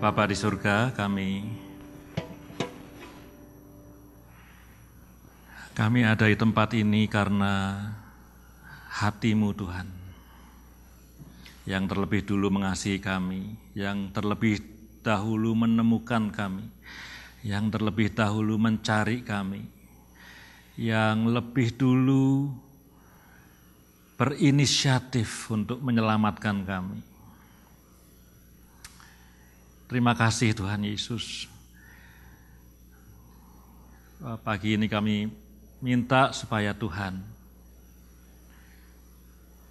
Bapa di surga, kami ada di tempat ini karena hati-Mu Tuhan, yang terlebih dulu mengasihi kami, yang terlebih dahulu menemukan kami, yang terlebih dahulu mencari kami, yang lebih dulu berinisiatif untuk menyelamatkan kami. Terima kasih Tuhan Yesus. Pagi ini kami minta supaya Tuhan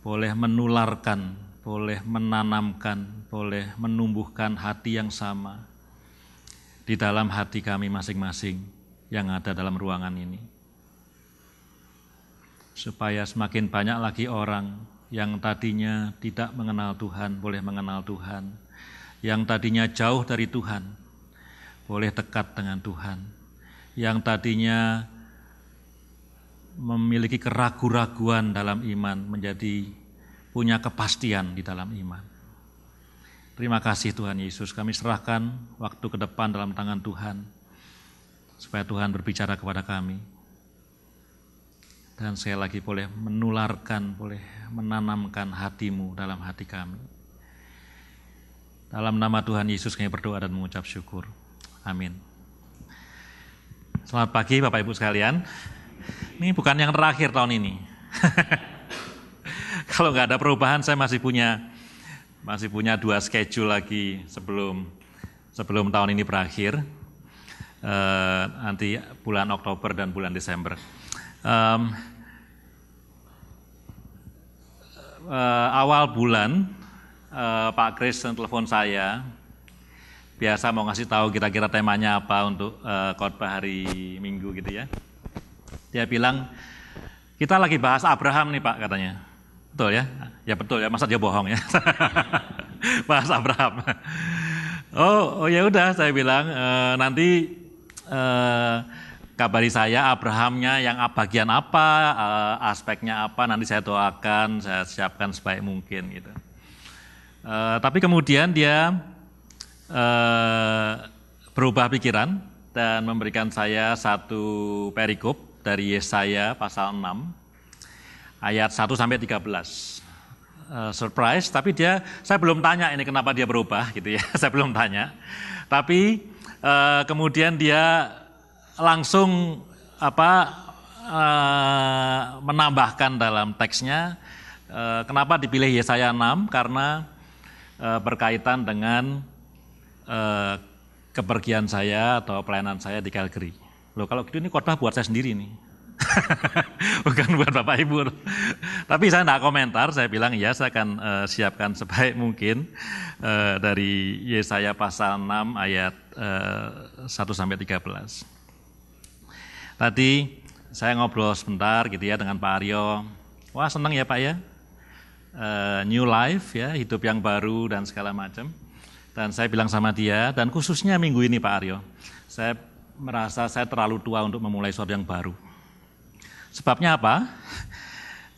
boleh menularkan, boleh menanamkan, boleh menumbuhkan hati yang sama di dalam hati kami masing-masing yang ada dalam ruangan ini. Supaya semakin banyak lagi orang yang tadinya tidak mengenal Tuhan, boleh mengenal Tuhan. Yang tadinya jauh dari Tuhan, boleh dekat dengan Tuhan. Yang tadinya memiliki keraguan-raguan dalam iman, menjadi punya kepastian di dalam iman. Terima kasih Tuhan Yesus, kami serahkan waktu ke depan dalam tangan Tuhan, supaya Tuhan berbicara kepada kami. Dan sekali lagi boleh menularkan, boleh menanamkan hati-Mu dalam hati kami. Dalam nama Tuhan Yesus kami berdoa dan mengucap syukur. Amin. Selamat pagi Bapak Ibu sekalian. Ini bukan yang terakhir tahun ini. Kalau nggak ada perubahan, saya masih punya 2 schedule lagi sebelum tahun ini berakhir. Nanti bulan Oktober dan bulan Desember. Awal bulan Pak Kris telepon saya, biasa mau ngasih tahu kira-kira temanya apa untuk khotbah hari Minggu gitu ya. Dia bilang, kita lagi bahas Abraham nih Pak katanya. Betul ya? Ya betul ya, masa dia bohong ya? Bahas Abraham. Oh ya udah, saya bilang nanti kabari saya Abrahamnya yang bagian apa, aspeknya apa, nanti saya doakan, saya siapkan sebaik mungkin gitu. Tapi kemudian dia berubah pikiran dan memberikan saya satu perikop dari Yesaya pasal 6 ayat 1-13. Surprise, tapi saya belum tanya ini kenapa dia berubah gitu ya, saya belum tanya. Tapi kemudian dia langsung menambahkan dalam teksnya, kenapa dipilih Yesaya 6, karena berkaitan dengan kepergian saya atau pelayanan saya di Calgary. Loh kalau gitu ini khotbah buat saya sendiri nih. Bukan buat Bapak Ibu. Tapi saya tidak komentar, saya bilang ya saya akan siapkan sebaik mungkin dari Yesaya pasal 6 ayat 1-13. Tadi saya ngobrol sebentar gitu ya dengan Pak Aryo. Wah senang ya Pak ya. New life ya, hidup yang baru dan segala macam. Dan saya bilang sama dia, dan khususnya minggu ini Pak Aryo, saya merasa saya terlalu tua untuk memulai sesuatu yang baru. Sebabnya apa?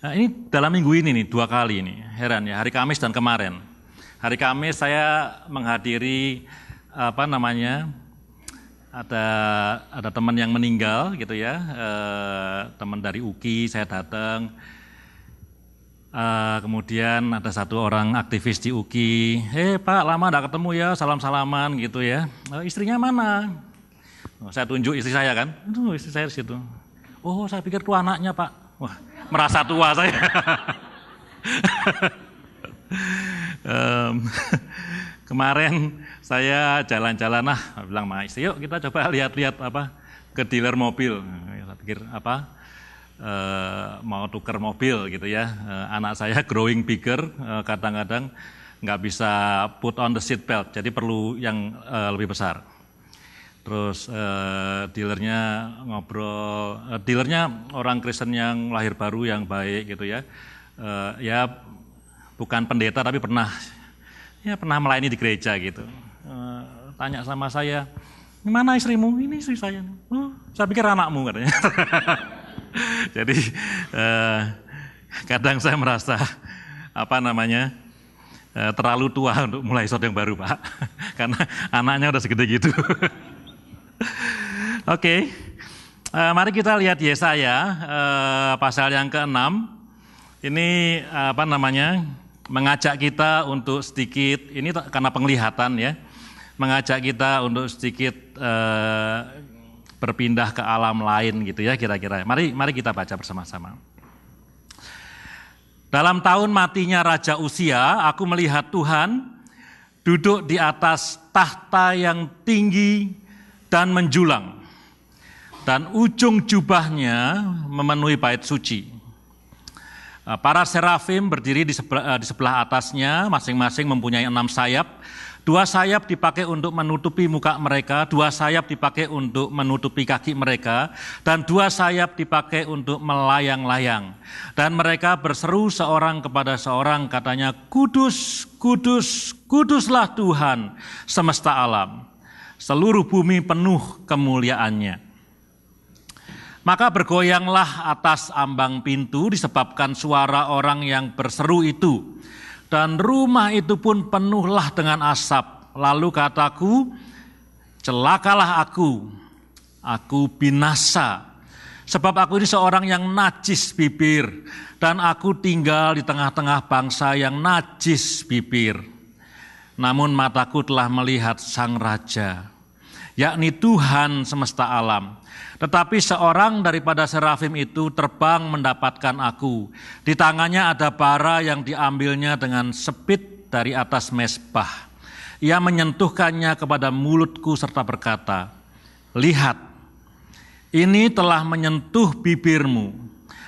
Nah, ini dalam minggu ini nih 2 kali ini, heran ya, hari Kamis dan kemarin. Hari Kamis saya menghadiri ada teman yang meninggal gitu ya, teman dari UKI, saya datang. Kemudian ada satu orang aktivis di UKI, Pak lama tidak ketemu ya, salam-salaman gitu ya, istrinya mana? Saya tunjuk istri saya kan, istri saya di situ. Oh saya pikir itu anaknya Pak, wah merasa tua saya. Kemarin saya jalan-jalan bilang sama istri, yuk kita coba lihat-lihat ke dealer mobil. Saya pikir mau tukar mobil gitu ya. Anak saya growing bigger, kadang-kadang nggak bisa put on the seat belt, jadi perlu yang lebih besar. Terus dealernya ngobrol, dealernya orang Kristen yang lahir baru yang baik gitu ya. Ya bukan pendeta tapi pernah melayani di gereja gitu. Tanya sama saya, gimana istrimu? Ini istri saya. Oh, saya pikir anakmu katanya. Jadi kadang saya merasa terlalu tua untuk mulai sesuatu yang baru Pak. karena anaknya udah segede gitu. Oke, mari kita lihat Yesaya pasal yang ke-6. Ini mengajak kita untuk sedikit, ini karena penglihatan ya, mengajak kita untuk sedikit berpindah ke alam lain gitu ya kira-kira. Mari kita baca bersama-sama. Dalam tahun matinya Raja Uzia, aku melihat Tuhan duduk di atas tahta yang tinggi dan menjulang, dan ujung jubahnya memenuhi bait suci. Para serafim berdiri di sebelah atasnya, masing-masing mempunyai 6 sayap. 2 sayap dipakai untuk menutupi muka mereka, 2 sayap dipakai untuk menutupi kaki mereka, dan 2 sayap dipakai untuk melayang-layang. Dan mereka berseru seorang kepada seorang, katanya, Kudus, kudus, kuduslah Tuhan semesta alam. Seluruh bumi penuh kemuliaannya. Maka bergoyanglah atas ambang pintu disebabkan suara orang yang berseru itu. Dan rumah itu pun penuhlah dengan asap. Lalu kataku, celakalah aku binasa. Sebab aku ini seorang yang najis bibir, dan aku tinggal di tengah-tengah bangsa yang najis bibir. Namun mataku telah melihat Sang Raja, yakni Tuhan semesta alam. Tetapi seorang daripada serafim itu terbang mendapatkan aku. Di tangannya ada bara yang diambilnya dengan sepit dari atas mezbah. Ia menyentuhkannya kepada mulutku serta berkata, lihat, ini telah menyentuh bibirmu,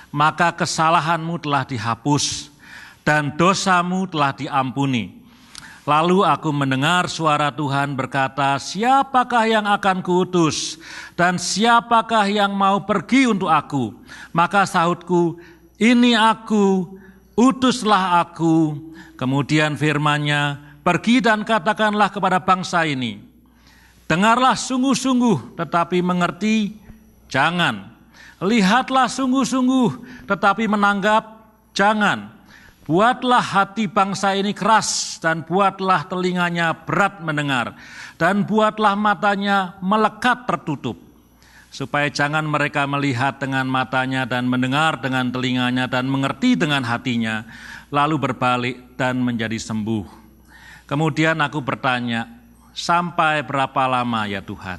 maka kesalahanmu telah dihapus dan dosamu telah diampuni. Lalu aku mendengar suara Tuhan berkata, siapakah yang akan kuutus dan siapakah yang mau pergi untuk aku? Maka sahutku, ini aku, utuslah aku. Kemudian firman-Nya, pergi dan katakanlah kepada bangsa ini, dengarlah sungguh-sungguh tetapi mengerti, jangan. Lihatlah sungguh-sungguh tetapi menanggap, jangan. Buatlah hati bangsa ini keras dan buatlah telinganya berat mendengar dan buatlah matanya melekat tertutup supaya jangan mereka melihat dengan matanya dan mendengar dengan telinganya dan mengerti dengan hatinya lalu berbalik dan menjadi sembuh. Kemudian aku bertanya, sampai berapa lama ya Tuhan?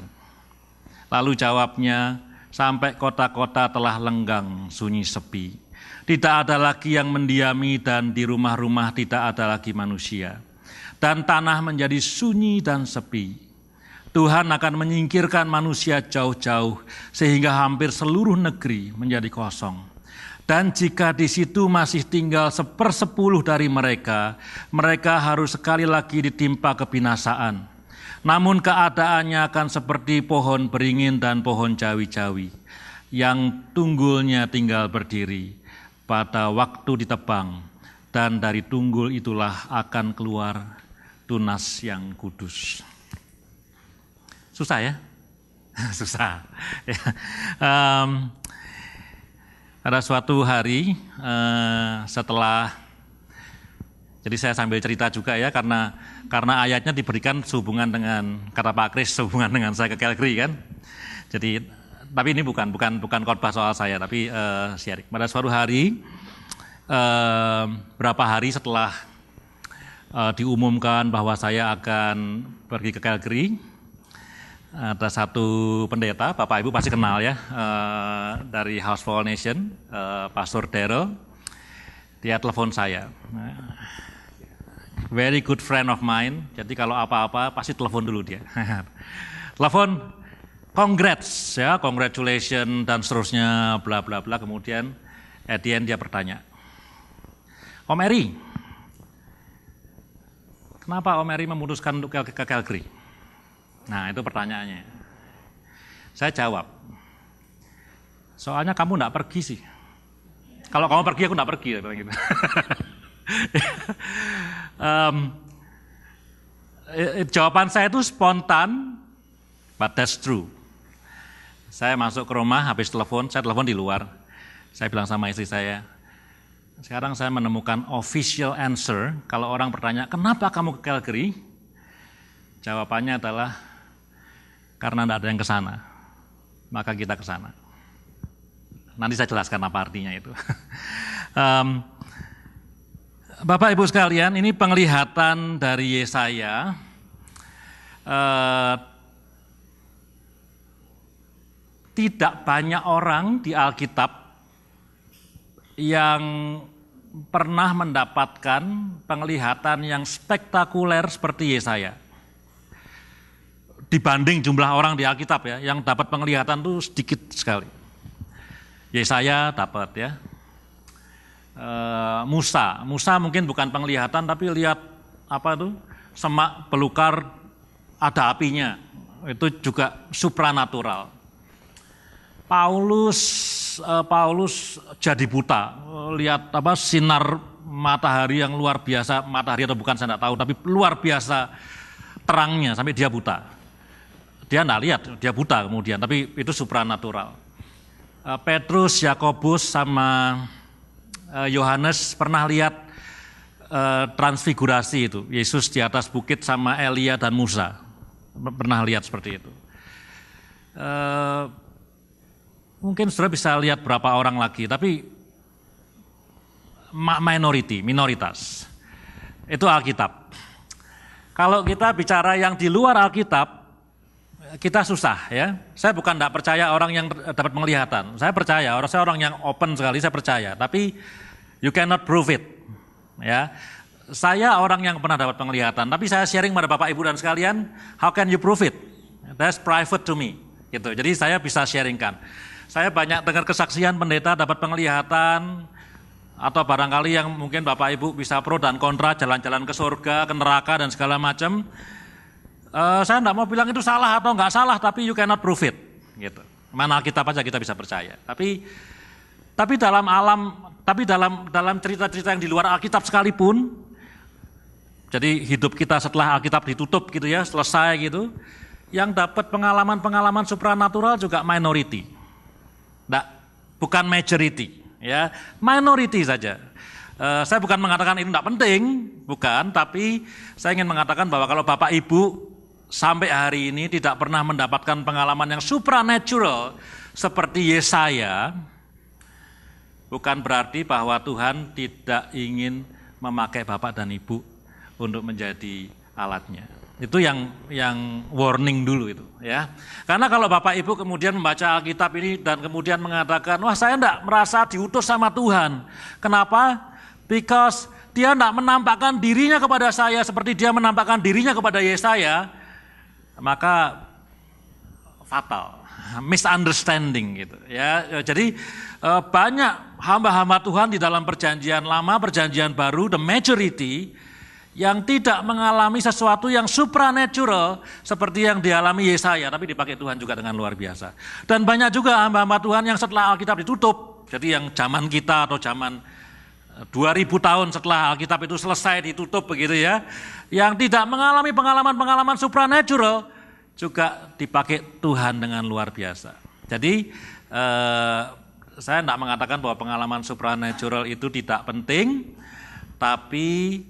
Lalu jawabnya, sampai kota-kota telah lenggang sunyi sepi. Tidak ada lagi yang mendiami dan di rumah-rumah tidak ada lagi manusia. Dan tanah menjadi sunyi dan sepi. Tuhan akan menyingkirkan manusia jauh-jauh sehingga hampir seluruh negeri menjadi kosong. Dan jika di situ masih tinggal 1/10 dari mereka, mereka harus sekali lagi ditimpa kebinasaan. Namun keadaannya akan seperti pohon beringin dan pohon jawi-jawi yang tunggulnya tinggal berdiri. Pada waktu ditebang, dan dari tunggul itulah akan keluar tunas yang kudus. Susah ya? Susah. Pada suatu hari setelah, jadi saya sambil cerita juga ya, karena ayatnya diberikan sehubungan dengan, kata Pak Kris, sehubungan dengan saya ke Calgary kan. Jadi tapi ini bukan khotbah soal saya, tapi sharing. Pada suatu hari, berapa hari setelah diumumkan bahwa saya akan pergi ke Calgary, ada satu pendeta, Bapak Ibu pasti kenal ya, dari House for All Nation, Pastor Daryl. Dia telepon saya. Very good friend of mine, jadi kalau apa-apa pasti telepon dulu dia. Telepon, congrats ya, congratulations dan seterusnya, bla bla bla. Kemudian at the end dia bertanya, Om Eri, kenapa Om Eri memutuskan untuk ke Calgary? Nah itu pertanyaannya. Saya jawab, soalnya kamu enggak pergi sih. Kalau kamu pergi aku enggak pergi. Gitu. Jawaban saya itu spontan, but that's true. Saya masuk ke rumah, habis telepon, saya telepon di luar. Saya bilang sama istri saya, sekarang saya menemukan official answer, kalau orang bertanya, kenapa kamu ke Calgary? Jawabannya adalah karena tidak ada yang ke sana, maka kita ke sana. Nanti saya jelaskan apa artinya itu. Bapak Ibu sekalian, ini penglihatan dari Yesaya. Tidak banyak orang di Alkitab yang pernah mendapatkan penglihatan yang spektakuler seperti Yesaya. Dibanding jumlah orang di Alkitab ya, yang dapat penglihatan itu sedikit sekali. Yesaya dapat ya. Musa mungkin bukan penglihatan tapi lihat apa itu semak belukar ada apinya, itu juga supranatural. Paulus jadi buta, lihat apa sinar matahari yang luar biasa, matahari atau bukan saya tidak tahu, tapi luar biasa terangnya sampai dia buta. Dia tidak lihat, dia buta kemudian, tapi itu supranatural. Petrus, Yakobus sama Yohanes pernah lihat transfigurasi itu, Yesus di atas bukit sama Elia dan Musa, pernah lihat seperti itu. Mungkin saudara bisa lihat berapa orang lagi, tapi minoritas. Itu Alkitab. Kalau kita bicara yang di luar Alkitab, kita susah ya. Saya bukan tidak percaya orang yang dapat penglihatan. Saya percaya, saya orang yang open sekali, saya percaya. Tapi you cannot prove it. Ya. Saya orang yang pernah dapat penglihatan, tapi saya sharing pada Bapak Ibu dan sekalian, how can you prove it? That's private to me. Gitu. Jadi saya bisa sharingkan. Saya banyak dengar kesaksian pendeta dapat penglihatan, atau barangkali yang mungkin Bapak Ibu bisa pro dan kontra, jalan-jalan ke surga, ke neraka dan segala macam. Saya tidak mau bilang itu salah atau enggak salah, tapi you cannot prove it. Gitu. Mana Alkitab aja kita bisa percaya. Tapi dalam cerita-cerita yang di luar Alkitab sekalipun, jadi hidup kita setelah Alkitab ditutup gitu ya, selesai gitu, yang dapat pengalaman-pengalaman supranatural juga minority. Bukan majority, ya, minority saja. Saya bukan mengatakan ini tidak penting, bukan, tapi saya ingin mengatakan bahwa kalau Bapak Ibu sampai hari ini tidak pernah mendapatkan pengalaman yang supranatural seperti Yesaya, bukan berarti bahwa Tuhan tidak ingin memakai Bapak dan Ibu untuk menjadi alatnya. Itu yang warning dulu itu ya. Karena kalau Bapak Ibu kemudian membaca Alkitab ini dan kemudian mengatakan, wah saya enggak merasa diutus sama Tuhan. Kenapa? Because dia enggak menampakkan dirinya kepada saya seperti dia menampakkan dirinya kepada Yesaya, maka fatal, misunderstanding gitu ya. Jadi banyak hamba-hamba Tuhan di dalam perjanjian lama, perjanjian baru, the majority yang tidak mengalami sesuatu yang supranatural seperti yang dialami Yesaya, tapi dipakai Tuhan juga dengan luar biasa. Dan banyak juga hamba-hamba Tuhan yang setelah Alkitab ditutup, jadi yang zaman kita atau zaman 2000 tahun setelah Alkitab itu selesai ditutup begitu ya, yang tidak mengalami pengalaman-pengalaman supranatural juga dipakai Tuhan dengan luar biasa. Jadi saya tidak mengatakan bahwa pengalaman supranatural itu tidak penting, tapi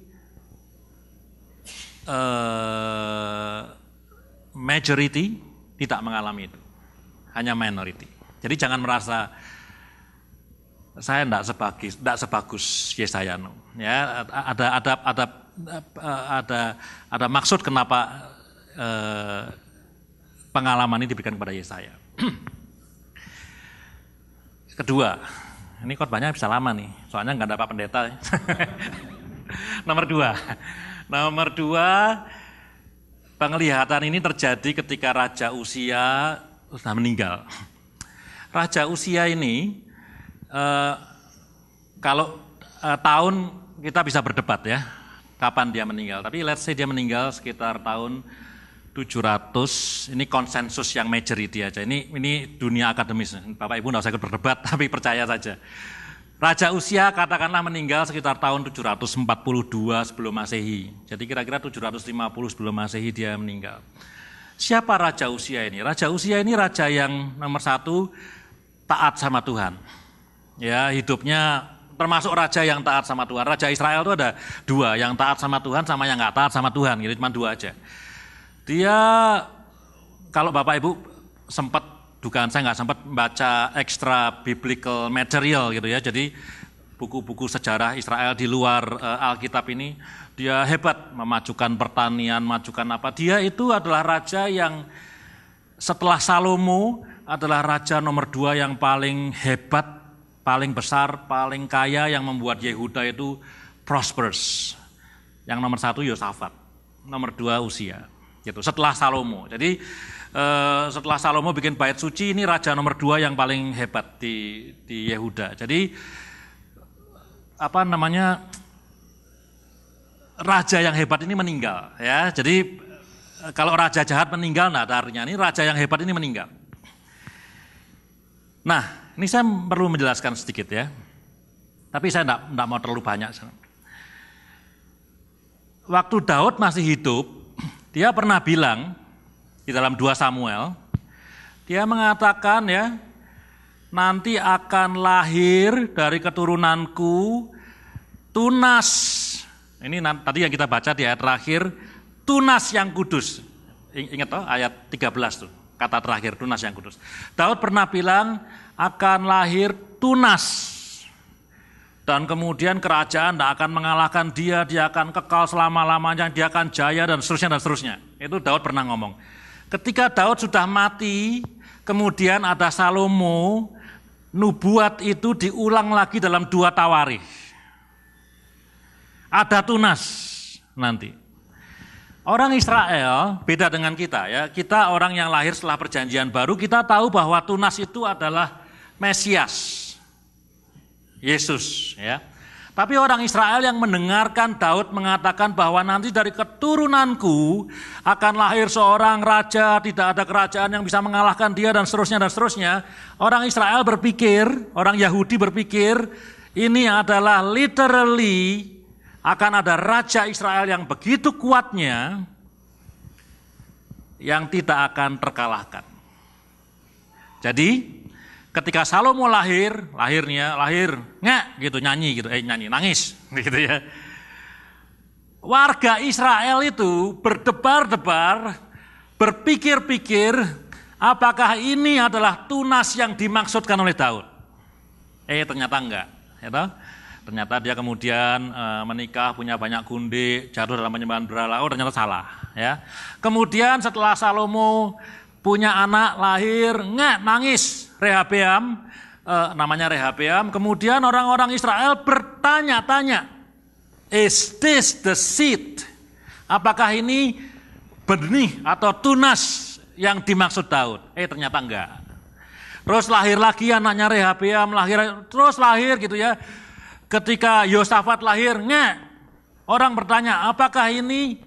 majority tidak mengalami itu, hanya minority. Jadi jangan merasa saya tidak sebagus Yesaya. Ya, ada maksud kenapa pengalaman ini diberikan kepada Yesaya. Kedua, ini khotbahnya bisa lama nih, soalnya nggak ada Pak Pendeta. Nomor dua, penglihatan ini terjadi ketika Raja Uzia sudah meninggal. Raja Uzia ini, kalau tahun kita bisa berdebat ya, kapan dia meninggal. Tapi let's say dia meninggal sekitar tahun 700, ini konsensus yang majority aja. Ini dunia akademis, Bapak Ibu nggak usah ikut berdebat, tapi percaya saja. Raja Uzia katakanlah meninggal sekitar tahun 742 sebelum Masehi. Jadi kira-kira 750 sebelum Masehi dia meninggal. Siapa Raja Uzia ini? Raja Uzia ini raja yang nomor satu taat sama Tuhan. Ya, hidupnya termasuk raja yang taat sama Tuhan. Raja Israel itu ada dua, yang taat sama Tuhan sama yang nggak taat sama Tuhan. Gitu, cuma dua aja. Dia, kalau Bapak Ibu sempat, dugaan saya nggak sempat baca extra biblical material gitu ya, jadi buku-buku sejarah Israel di luar Alkitab ini, dia hebat memajukan pertanian, memajukan apa. Dia itu adalah raja yang setelah Salomo adalah raja nomor 2 yang paling hebat, paling besar, paling kaya, yang membuat Yehuda itu prosperous. Yang nomor 1 Yosafat, nomor 2 Usia, gitu. Setelah Salomo. Jadi setelah Salomo bikin bait suci, ini raja nomor 2 yang paling hebat di Yehuda. Jadi raja yang hebat ini meninggal, ya. Jadi kalau raja jahat meninggal, nah artinya ini raja yang hebat ini meninggal. Nah, ini saya perlu menjelaskan sedikit ya. Tapi saya enggak mau terlalu banyak. Waktu Daud masih hidup, dia pernah bilang di dalam 2 Samuel, dia mengatakan ya, nanti akan lahir dari keturunanku tunas. Ini tadi yang kita baca di ayat terakhir, tunas yang kudus. Ingat toh ayat 13 tuh, kata terakhir tunas yang kudus. Daud pernah bilang akan lahir tunas. Dan kemudian kerajaan tidak akan mengalahkan dia akan kekal selama-lamanya, dia akan jaya dan seterusnya dan seterusnya. Itu Daud pernah ngomong. Ketika Daud sudah mati, kemudian ada Salomo, nubuat itu diulang lagi dalam 2 Tawarikh. Ada tunas nanti. Orang Israel beda dengan kita ya. Kita orang yang lahir setelah perjanjian baru, kita tahu bahwa tunas itu adalah Mesias. Yesus ya. Tapi orang Israel yang mendengarkan Daud mengatakan bahwa nanti dari keturunanku akan lahir seorang raja, tidak ada kerajaan yang bisa mengalahkan dia dan seterusnya dan seterusnya. Orang Israel berpikir, orang Yahudi berpikir ini adalah literally akan ada raja Israel yang begitu kuatnya yang tidak akan terkalahkan. Jadi ketika Salomo lahir nggak gitu, nyanyi, nangis gitu ya. Warga Israel itu berdebar-debar, berpikir-pikir apakah ini adalah tunas yang dimaksudkan oleh Daud. Ternyata enggak, ya toh? Ternyata dia kemudian menikah, punya banyak gundik, jatuh dalam penyembahan berhala. Ternyata salah ya. Kemudian setelah Salomo punya anak lahir, nangis Rehabeam, namanya Rehabeam. Kemudian orang-orang Israel bertanya-tanya, is this the seed? Apakah ini benih atau tunas yang dimaksud Daud? Ternyata enggak. Terus lahir lagi anaknya Rehabeam, terus lahir gitu ya. Ketika Yosafat lahir, orang bertanya, apakah ini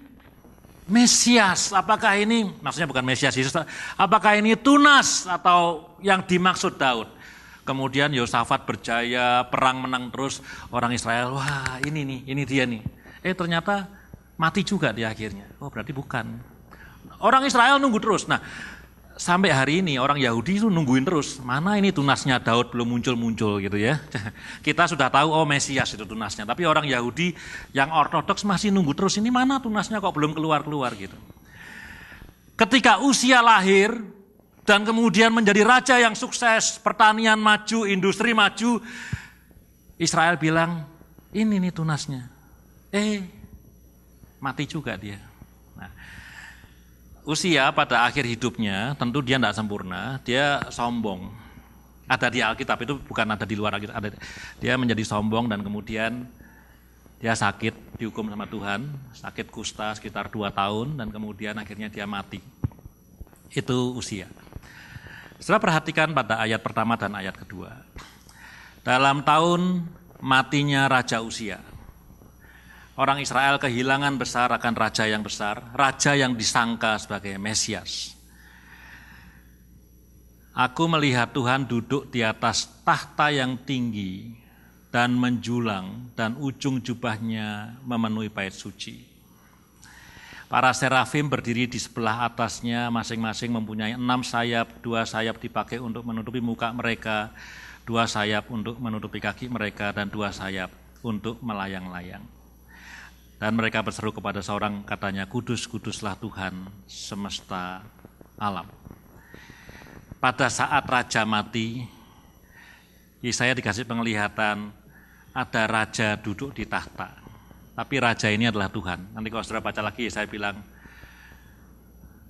Mesias, apakah ini, maksudnya bukan Mesias Yesus, apakah ini tunas atau yang dimaksud Daud? Kemudian Yosafat berjaya, perang menang terus, orang Israel, wah ini dia nih. Ternyata mati juga di akhirnya. Berarti bukan. Orang Israel nunggu terus. Nah, sampai hari ini orang Yahudi itu nungguin terus, mana ini tunasnya Daud belum muncul-muncul gitu ya. Kita sudah tahu Mesias itu tunasnya, tapi orang Yahudi yang ortodoks masih nunggu terus, ini mana tunasnya kok belum keluar-keluar gitu. Ketika Usia lahir dan kemudian menjadi raja yang sukses, pertanian maju, industri maju, Israel bilang, ini nih tunasnya. Mati juga dia. Nah, Usia pada akhir hidupnya, tentu dia tidak sempurna, dia sombong. Ada di Alkitab, itu bukan ada di luar Alkitab. Dia menjadi sombong dan kemudian dia sakit, dihukum sama Tuhan, sakit kusta sekitar 2 tahun dan kemudian akhirnya dia mati. Itu Usia. Setelah perhatikan pada ayat pertama dan ayat kedua. Dalam tahun matinya Raja Usia, orang Israel kehilangan besar akan raja yang besar, raja yang disangka sebagai Mesias. Aku melihat Tuhan duduk di atas tahta yang tinggi dan menjulang, dan ujung jubahnya memenuhi bait suci. Para serafim berdiri di sebelah atasnya, masing-masing mempunyai 6 sayap, 2 sayap dipakai untuk menutupi muka mereka, 2 sayap untuk menutupi kaki mereka, dan 2 sayap untuk melayang-layang. Dan mereka berseru kepada seorang, katanya, kudus, kuduslah Tuhan semesta alam. Pada saat raja mati, Yesaya dikasih penglihatan, ada raja duduk di tahta. Tapi raja ini adalah Tuhan. Nanti kalau saudara baca lagi, Yesaya bilang,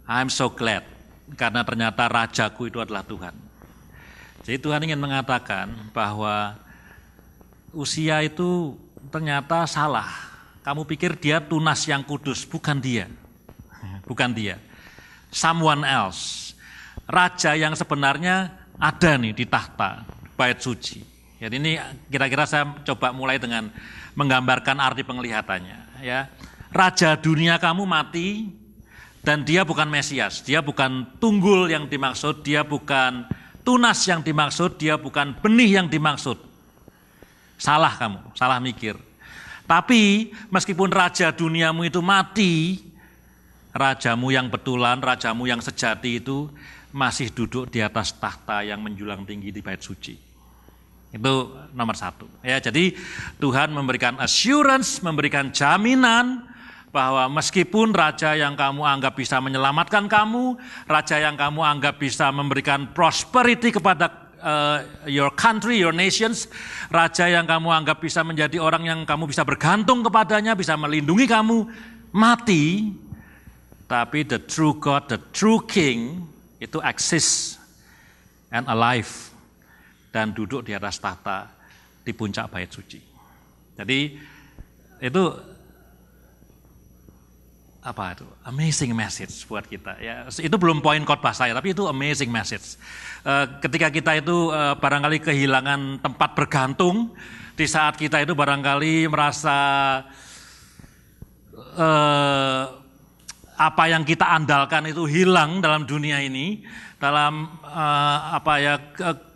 I'm so glad, karena ternyata rajaku itu adalah Tuhan. Jadi Tuhan ingin mengatakan bahwa Usia itu ternyata salah. Kamu pikir dia tunas yang kudus, bukan dia. Bukan dia. Someone else. Raja yang sebenarnya ada nih di tahta, bait suci. Jadi ini kira-kira saya coba mulai dengan menggambarkan arti penglihatannya. Ya, raja dunia kamu mati dan dia bukan Mesias, dia bukan tunggul yang dimaksud, dia bukan tunas yang dimaksud, dia bukan benih yang dimaksud. Salah kamu, salah mikir. Tapi meskipun raja duniamu itu mati, rajamu yang betulan, rajamu yang sejati itu masih duduk di atas tahta yang menjulang tinggi di bait suci. Itu nomor satu. Ya, jadi Tuhan memberikan assurance, memberikan jaminan bahwa meskipun raja yang kamu anggap bisa menyelamatkan kamu, raja yang kamu anggap bisa memberikan prosperity kepada your country, your nations, raja yang kamu anggap bisa menjadi orang yang kamu bisa bergantung kepadanya, bisa melindungi kamu, mati, tapi the true God, the true King itu exists and alive dan duduk di atas tahta di puncak bait suci. Jadi itu apa itu? Amazing message buat kita. Ya, itu belum poin khotbah saya, tapi itu amazing message. Ketika kita itu barangkali kehilangan tempat bergantung, di saat kita itu barangkali merasa apa yang kita andalkan itu hilang dalam dunia ini, dalam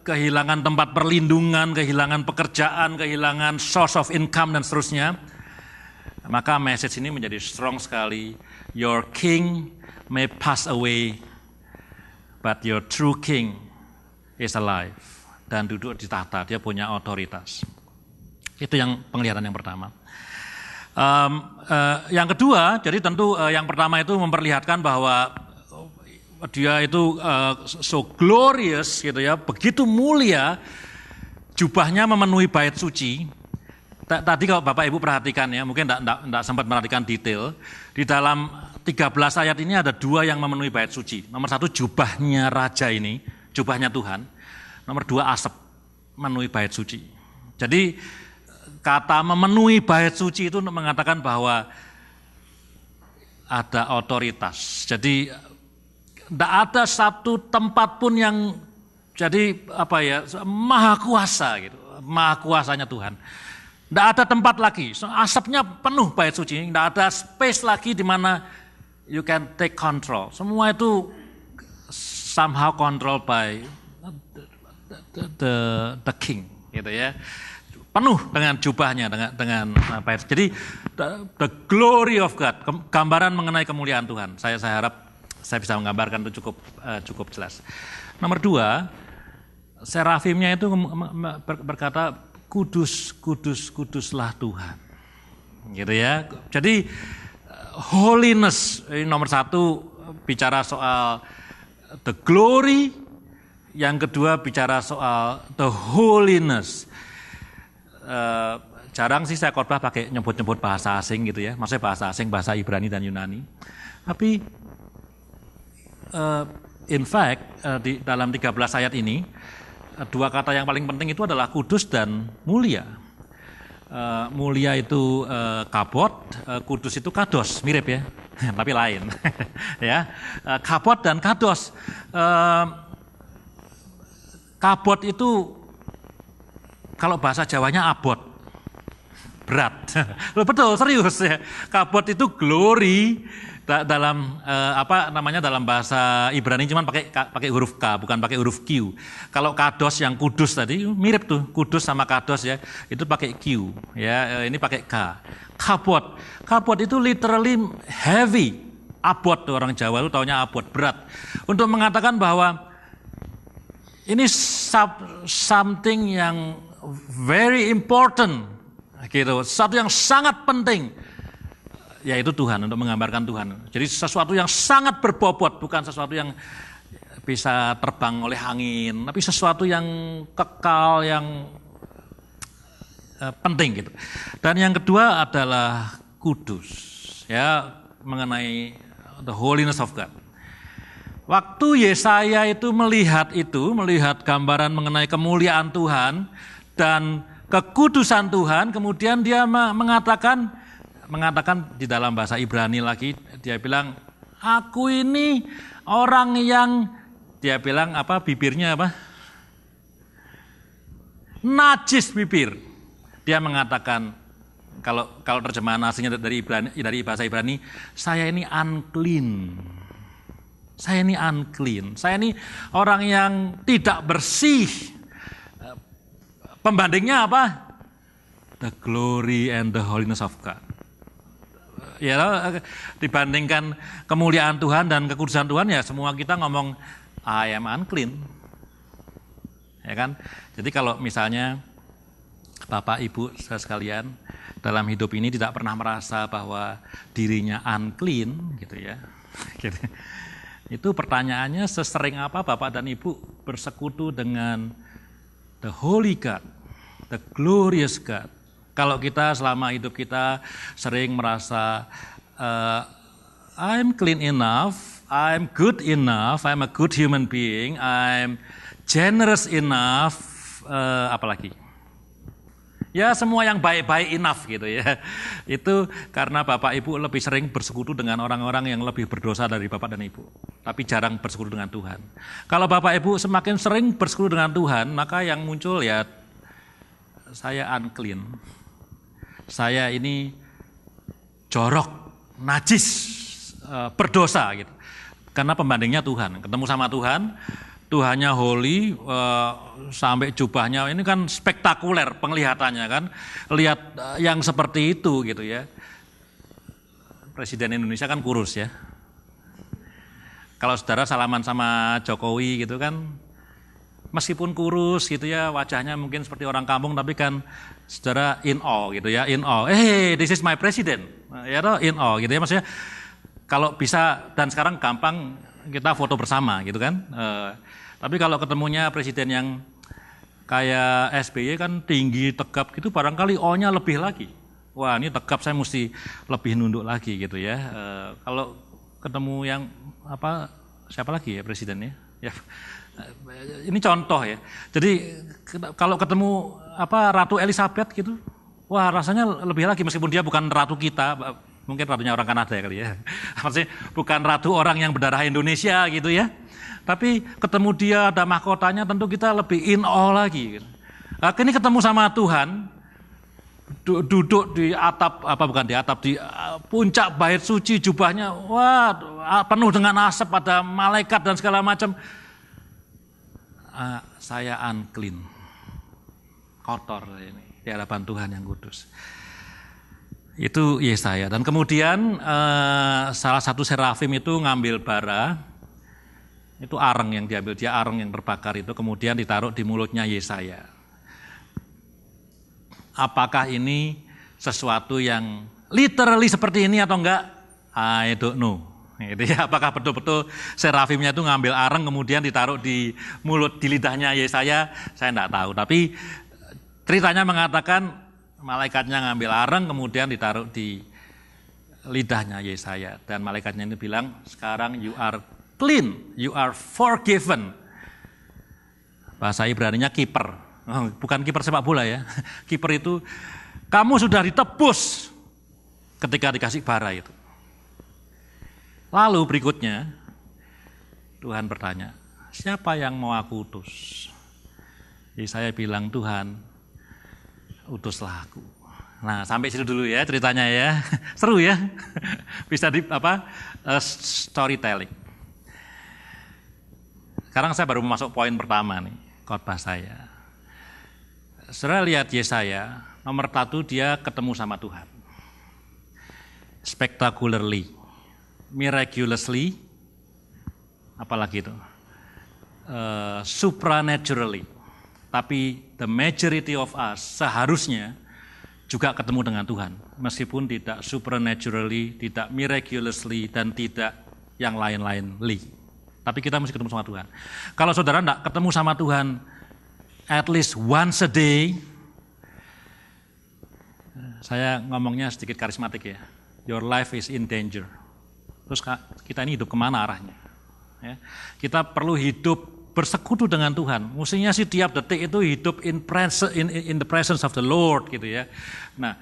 kehilangan tempat perlindungan, kehilangan pekerjaan, kehilangan source of income dan seterusnya. Maka message ini menjadi strong sekali. Your king may pass away, but your true king is alive. Dan duduk di tahta, dia punya otoritas. Itu yang penglihatan yang pertama. Yang kedua, jadi tentu yang pertama itu memperlihatkan bahwa dia itu so glorious gitu ya, begitu mulia, jubahnya memenuhi bait suci. Tadi kalau Bapak Ibu perhatikan ya, mungkin enggak sempat perhatikan detail, di dalam 13 ayat ini ada dua yang memenuhi bait suci. Nomor satu jubahnya raja ini, jubahnya Tuhan. Nomor dua asap memenuhi bait suci. Jadi kata memenuhi bait suci itu mengatakan bahwa ada otoritas. Jadi enggak ada satu tempat pun yang jadi maha kuasa gitu, maha kuasanya Tuhan. Tidak ada tempat lagi, asapnya penuh bait suci, tidak ada space lagi di mana you can take control. Semua itu somehow controlled by the king, gitu ya. Penuh dengan jubahnya, dengan bait. Jadi the glory of God, gambaran mengenai kemuliaan Tuhan. Saya harap saya bisa menggambarkan itu cukup jelas. Nomor dua, serafimnya itu berkata, kudus, kudus, kuduslah Tuhan. Gitu ya. Jadi holiness ini nomor satu bicara soal the glory, yang kedua bicara soal the holiness. Jarang sih saya khotbah pakai nyebut-nyebut bahasa asing gitu ya. Maksudnya bahasa asing, bahasa Ibrani dan Yunani. Tapi in fact di dalam 13 ayat ini dua kata yang paling penting itu adalah kudus dan mulia. Mulia itu kabot, kudus itu kados, mirip ya, tapi lain. Ya, kabot dan kados. Kabot itu kalau bahasa Jawanya abot, berat. Betul, serius ya. Kabot itu glory. Dalam dalam bahasa Ibrani cuman pakai huruf K, bukan pakai huruf Q. Kalau kados yang kudus tadi mirip tuh, kudus sama kados ya, itu pakai Q ya, ini pakai K. Kabot itu literally heavy. Abot tuh orang Jawa itu taunya abot, berat. Untuk mengatakan bahwa ini something yang very important gitu, satu yang sangat penting. yaitu Tuhan, untuk menggambarkan Tuhan. Jadi sesuatu yang sangat berbobot, bukan sesuatu yang bisa terbang oleh angin, tapi sesuatu yang kekal, yang penting gitu. Dan yang kedua adalah kudus, ya, mengenai the holiness of God. Waktu Yesaya itu melihat gambaran mengenai kemuliaan Tuhan dan kekudusan Tuhan, kemudian dia mengatakan di dalam bahasa Ibrani lagi, dia bilang, aku ini orang yang, dia bilang apa, bibirnya apa? Najis bibir. Dia mengatakan, kalau terjemahan aslinya dari bahasa Ibrani, saya ini unclean. Saya ini unclean. Saya ini orang yang tidak bersih. Pembandingnya apa? The glory and the holiness of God. Ya, dibandingkan kemuliaan Tuhan dan kekudusan Tuhan, ya semua kita ngomong I am unclean. Ya kan? Jadi kalau misalnya Bapak Ibu sekalian dalam hidup ini tidak pernah merasa bahwa dirinya unclean gitu ya. Gitu. Itu pertanyaannya, sesering apa Bapak dan Ibu bersekutu dengan the holy God, the glorious God. Kalau kita selama hidup kita sering merasa I'm clean enough, I'm good enough, I'm a good human being, I'm generous enough, apalagi? Ya semua yang baik-baik enough gitu ya. Itu karena Bapak Ibu lebih sering bersekutu dengan orang-orang yang lebih berdosa dari Bapak dan Ibu. Tapi jarang bersekutu dengan Tuhan. Kalau Bapak Ibu semakin sering bersekutu dengan Tuhan, maka yang muncul ya saya unclean. Saya ini jorok, najis, berdosa gitu. Karena pembandingnya Tuhan. Ketemu sama Tuhan, Tuhannya holy, sampai jubahnya ini kan spektakuler penglihatannya kan, lihat yang seperti itu gitu ya. Presiden Indonesia kan kurus ya. Kalau saudara salaman sama Jokowi gitu kan, meskipun kurus gitu ya, wajahnya mungkin seperti orang kampung, tapi kan saudara in awe gitu ya, in awe. Hey, this is my president, ya toh, in awe gitu ya. Maksudnya kalau bisa, dan sekarang gampang kita foto bersama gitu kan. Tapi kalau ketemunya presiden yang kayak SBY kan tinggi, tegap gitu, barangkali O-nya lebih lagi. Wah ini tegap, saya mesti lebih nunduk lagi gitu ya. Kalau ketemu yang apa, siapa lagi ya presidennya? Ya, ini contoh ya. Jadi kalau ketemu apa Ratu Elizabeth gitu, wah rasanya lebih lagi, meskipun dia bukan ratu kita, mungkin ratunya orang Kanada ya kali ya. Maksudnya bukan ratu orang yang berdarah Indonesia gitu ya. Tapi ketemu dia ada mahkotanya, tentu kita lebih in awe lagi. Nah, ini ketemu sama Tuhan, duduk di atap, apa bukan di atap, di puncak bait suci, jubahnya wah penuh dengan asap, ada malaikat dan segala macam. Saya unclean, kotor ini di hadapan Tuhan yang kudus. Itu Yesaya. Dan kemudian salah satu serafim itu ngambil bara. Itu areng yang diambil, dia areng yang terbakar itu kemudian ditaruh di mulutnya Yesaya. Apakah ini sesuatu yang literally seperti ini atau enggak? I don't know. Gitu ya. Apakah betul-betul serafimnya itu ngambil areng kemudian ditaruh di mulut, di lidahnya Yesaya? Saya enggak tahu. Tapi ceritanya mengatakan malaikatnya ngambil areng kemudian ditaruh di lidahnya Yesaya. Dan malaikatnya ini bilang, sekarang you are clean, you are forgiven. Bahasa Ibraninya kiper, bukan kiper sepak bola ya. Kiper itu kamu sudah ditebus ketika dikasih bara itu. Lalu berikutnya Tuhan bertanya, siapa yang mau aku utus? Jadi saya bilang, Tuhan, utuslah aku. Nah sampai situ dulu ya ceritanya ya. Seru ya. Bisa di storytelling. Sekarang saya baru masuk poin pertama nih, khotbah saya. Saudara lihat Yesaya, nomor 1 dia ketemu sama Tuhan. Spectacularly, miraculously, apalagi itu, supranaturally. Tapi the majority of us seharusnya juga ketemu dengan Tuhan, meskipun tidak supernaturally, tidak miraculously, dan tidak yang lain-lain. Tapi kita mesti ketemu sama Tuhan. Kalau saudara tidak ketemu sama Tuhan at least once a day, saya ngomongnya sedikit karismatik ya, your life is in danger. Terus kita ini hidup kemana arahnya? Ya. Kita perlu hidup bersekutu dengan Tuhan. Mestinya sih tiap detik itu hidup in the presence of the Lord gitu ya. Nah,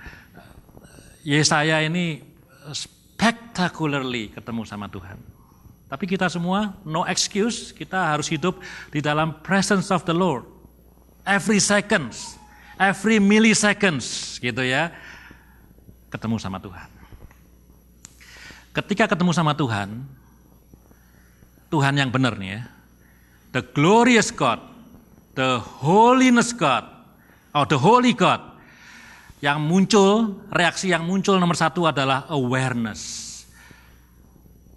Yesaya ini spectacularly ketemu sama Tuhan. Tapi kita semua no excuse, kita harus hidup di dalam presence of the Lord. Every seconds, every milliseconds gitu ya. Ketemu sama Tuhan. Ketika ketemu sama Tuhan, Tuhan yang benar nih ya. The glorious God, the holiness God, the holy God. Yang muncul, reaksi yang muncul nomor satu adalah awareness.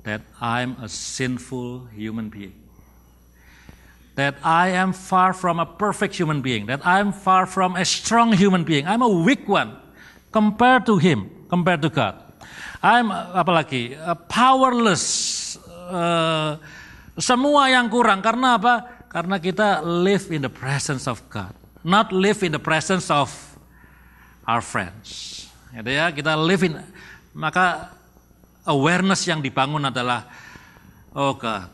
That I'm a sinful human being. That I am far from a perfect human being. That I'm far from a strong human being. I'm a weak one compared to Him, compared to God. I'm powerless. Semua yang kurang, karena apa? Karena kita live in the presence of God, not live in the presence of our friends. Gitu ya, kita live in, maka awareness yang dibangun adalah, oh God.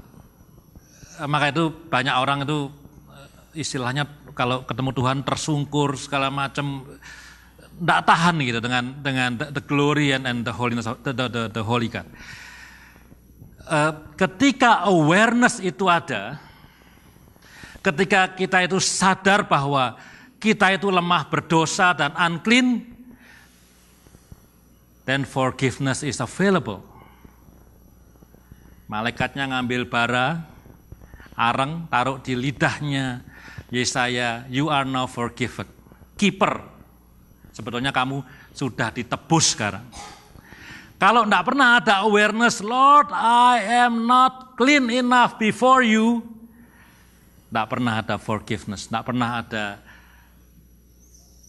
Maka itu banyak orang itu istilahnya kalau ketemu Tuhan tersungkur segala macam, tidak tahan gitu dengan the glory and the holiness of the holy God. Ketika awareness itu ada, ketika kita itu sadar bahwa kita itu lemah, berdosa dan unclean, then forgiveness is available. Malaikatnya ngambil bara, arang, taruh di lidahnya Yesaya, you are now forgiven. Keeper, sebetulnya kamu sudah ditebus sekarang. Kalau tidak pernah ada awareness, Lord, I am not clean enough before you. Tidak pernah ada forgiveness, tidak pernah ada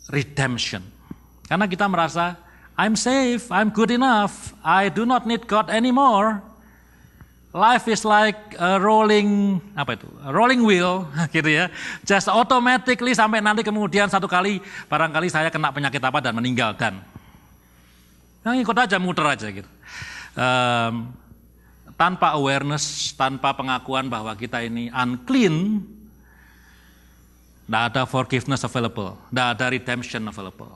redemption. Karena kita merasa, I'm safe, I'm good enough, I do not need God anymore. Life is like a rolling wheel, gitu ya. Just automatically sampai nanti kemudian satu kali, barangkali saya kena penyakit apa dan meninggal dan ikut aja, muter aja gitu. Tanpa awareness, tanpa pengakuan bahwa kita ini unclean, tidak ada forgiveness available, tidak ada redemption available.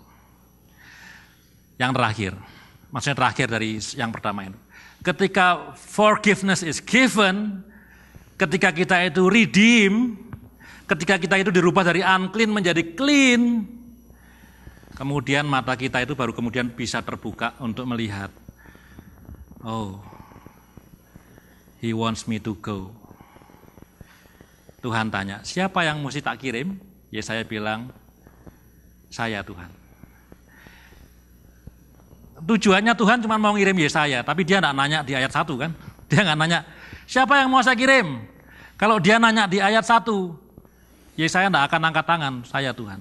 Yang terakhir, maksudnya terakhir dari yang pertama itu. Ketika forgiveness is given, ketika kita itu redeem, ketika kita itu dirubah dari unclean menjadi clean, kemudian mata kita itu baru kemudian bisa terbuka untuk melihat, oh, He wants me to go. Tuhan tanya, siapa yang mesti tak kirim? Yesaya bilang, saya Tuhan. Tujuannya Tuhan cuma mau ngirim Yesaya, tapi dia tidak nanya di ayat 1 kan. Dia nggak nanya, siapa yang mau saya kirim? Kalau dia nanya di ayat 1, Yesaya tidak akan angkat tangan, saya Tuhan.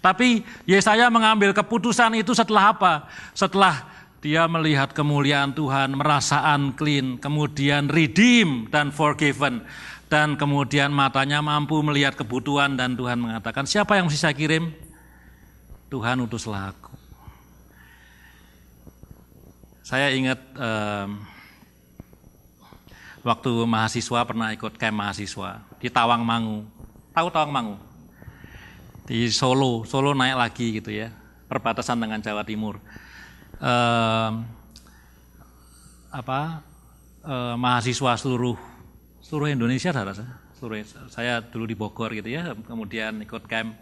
Tapi Yesaya mengambil keputusan itu setelah apa? Setelah dia melihat kemuliaan Tuhan, merasa unclean, kemudian redeem dan forgiven. Dan kemudian matanya mampu melihat kebutuhan dan Tuhan mengatakan, siapa yang mesti saya kirim? Tuhan utuslah aku. Saya ingat waktu mahasiswa pernah ikut camp mahasiswa di Tawangmangu. Tahu Tawangmangu? Di Solo naik lagi gitu ya, perbatasan dengan Jawa Timur. Mahasiswa seluruh Indonesia saya dulu di Bogor gitu ya, kemudian ikut camp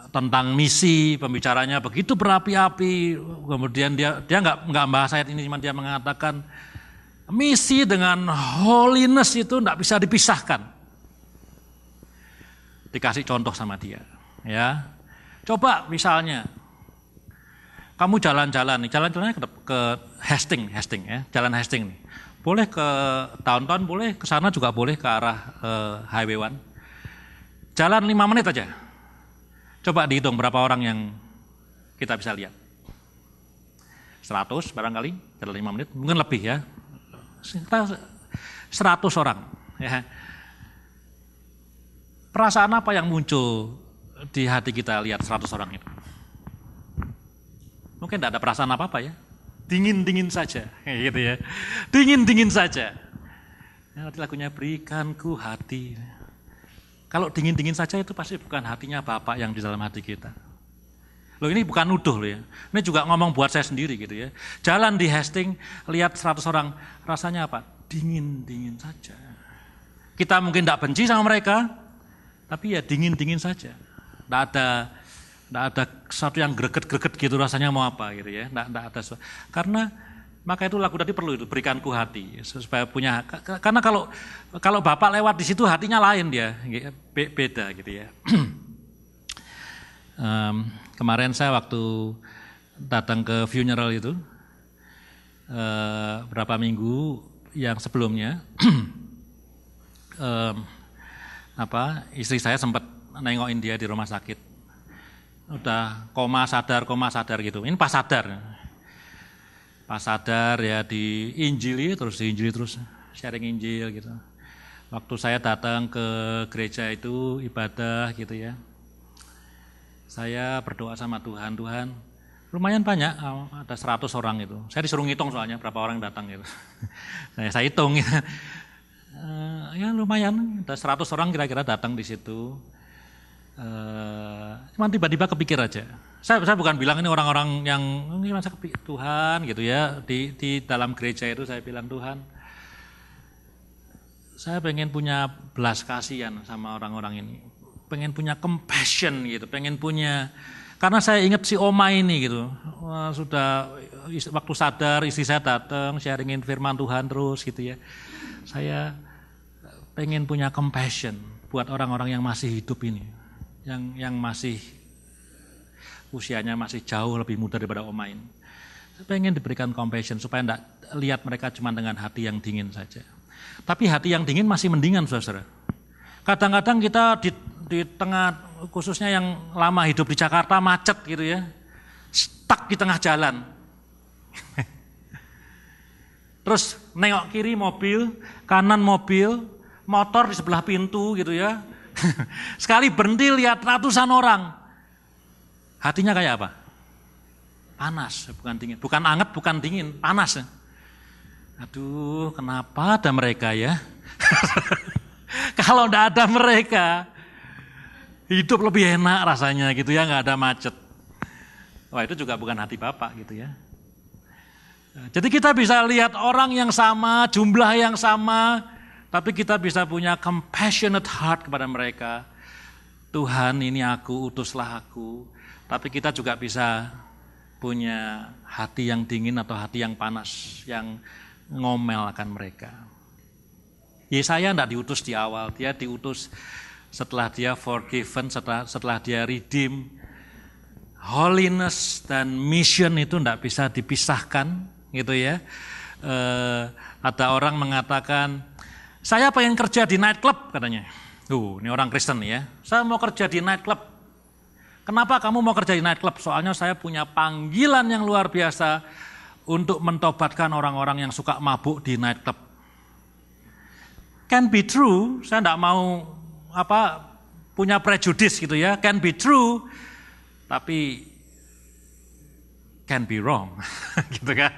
tentang misi, pembicaranya begitu berapi-api, kemudian dia nggak bahas ayat ini, cuma dia mengatakan misi dengan holiness itu nggak bisa dipisahkan. Dikasih contoh sama dia, ya. Coba misalnya kamu jalan-jalannya ke Hastings ya, jalan Hastings nih. Boleh ke downtown, boleh ke sana juga boleh ke arah Highway 1. Jalan 5 menit aja. Coba dihitung berapa orang yang kita bisa lihat. 100 barangkali, dalam 5 menit, mungkin lebih ya. 100 orang. Ya. Perasaan apa yang muncul di hati kita lihat 100 orang itu? Mungkin tidak ada perasaan apa-apa ya. Dingin-dingin saja, gitu ya. Dingin-dingin saja. Nanti lagunya berikan ku hati. Kalau dingin-dingin saja itu pasti bukan hatinya Bapak yang di dalam hati kita. Loh ini bukan nuduh loh ya. Ini juga ngomong buat saya sendiri gitu ya. Jalan di Hastings, lihat 100 orang, rasanya apa? Dingin-dingin saja. Kita mungkin tidak benci sama mereka, tapi ya dingin-dingin saja. Tidak ada sesuatu yang greget-greget gitu rasanya mau apa gitu ya. Tidak ada sesuatu. Karena maka itu lagu tadi perlu itu, berikan ku hati supaya punya, karena kalau Bapak lewat di situ hatinya lain dia, beda gitu ya. Kemarin saya waktu datang ke funeral itu, berapa minggu yang sebelumnya, istri saya sempat nengokin dia di rumah sakit, udah koma sadar gitu. Ini pas sadar ya diinjili terus sharing Injil gitu. Waktu saya datang ke gereja itu ibadah gitu ya, saya berdoa sama Tuhan, lumayan banyak, ada 100 orang itu. Saya disuruh ngitung soalnya berapa orang datang gitu. saya hitung gitu. Ya lumayan, ada 100 orang kira-kira datang di situ. Cuman tiba-tiba kepikir aja. Saya bukan bilang ini orang-orang yang masa Tuhan gitu ya, di dalam gereja itu saya bilang, Tuhan, saya pengen punya belas kasihan sama orang-orang ini, pengen punya compassion gitu, pengen punya, karena saya ingat si Oma ini gitu, sudah waktu sadar istri saya datang sharingin firman Tuhan terus gitu ya, saya pengen punya compassion buat orang-orang yang masih hidup ini, yang masih usianya masih jauh lebih muda daripada Oma ini. Saya pengen diberikan compassion supaya tidak lihat mereka cuma dengan hati yang dingin saja. Tapi hati yang dingin masih mendingan, saudara. Kadang-kadang kita di tengah, khususnya yang lama hidup di Jakarta, macet gitu ya, stuck di tengah jalan. Terus nengok kiri mobil, kanan mobil, motor di sebelah pintu gitu ya. Sekali berhenti lihat ratusan orang. Hatinya kayak apa? Panas, bukan dingin. Bukan anget, bukan dingin, panas. Aduh, kenapa ada mereka ya? Kalau enggak ada mereka, hidup lebih enak rasanya gitu ya, enggak ada macet. Wah, itu juga bukan hati Bapak gitu ya. Jadi kita bisa lihat orang yang sama, jumlah yang sama, tapi kita bisa punya compassionate heart kepada mereka. Tuhan, ini aku, utuslah aku. Tapi kita juga bisa punya hati yang dingin atau hati yang panas, yang ngomel akan mereka. Yesaya tidak diutus di awal, dia diutus setelah dia forgiven, setelah dia redeem. Holiness dan mission itu tidak bisa dipisahkan, gitu ya. Ada orang mengatakan, saya pengen kerja di nightclub katanya. Ini orang Kristen ya. Saya mau kerja di nightclub. Kenapa kamu mau kerja di nightclub? Soalnya saya punya panggilan yang luar biasa untuk mentobatkan orang-orang yang suka mabuk di nightclub. Can be true, saya tidak mau punya prejudice gitu ya. Can be true, tapi can be wrong, gitu kan?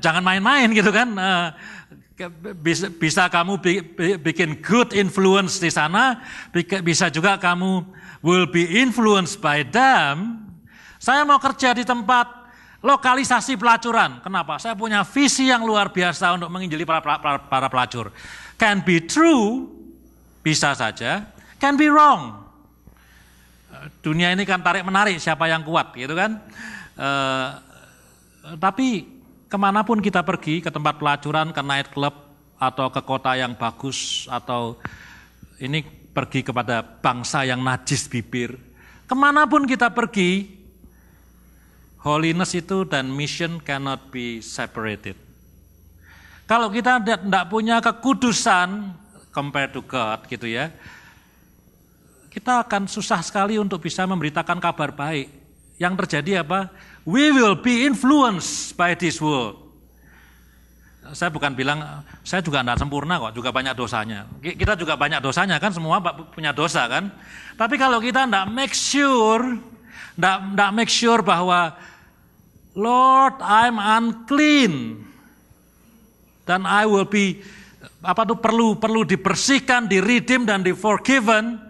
Jangan main-main gitu kan? Bisa kamu bikin good influence di sana, bisa juga kamu will be influenced by them. Saya mau kerja di tempat lokalisasi pelacuran. Kenapa? Saya punya visi yang luar biasa untuk menginjili para pelacur. Can be true, bisa saja. Can be wrong. Dunia ini kan tarik-menarik, siapa yang kuat gitu kan. Tapi kemanapun kita pergi, ke tempat pelacuran, ke nightclub, atau ke kota yang bagus, atau ini pergi kepada bangsa yang najis bibir, kemanapun kita pergi, holiness itu dan mission cannot be separated. Kalau kita tidak punya kekudusan compared to God gitu ya, kita akan susah sekali untuk bisa memberitakan kabar baik. Yang terjadi apa? We will be influenced by this world. Saya bukan bilang, saya juga tidak sempurna kok, juga banyak dosanya. Kita juga banyak dosanya kan, semua punya dosa kan. Tapi kalau kita tidak make sure bahwa Lord, I'm unclean, dan I will be perlu dibersihkan, di-redeem dan di-forgiven.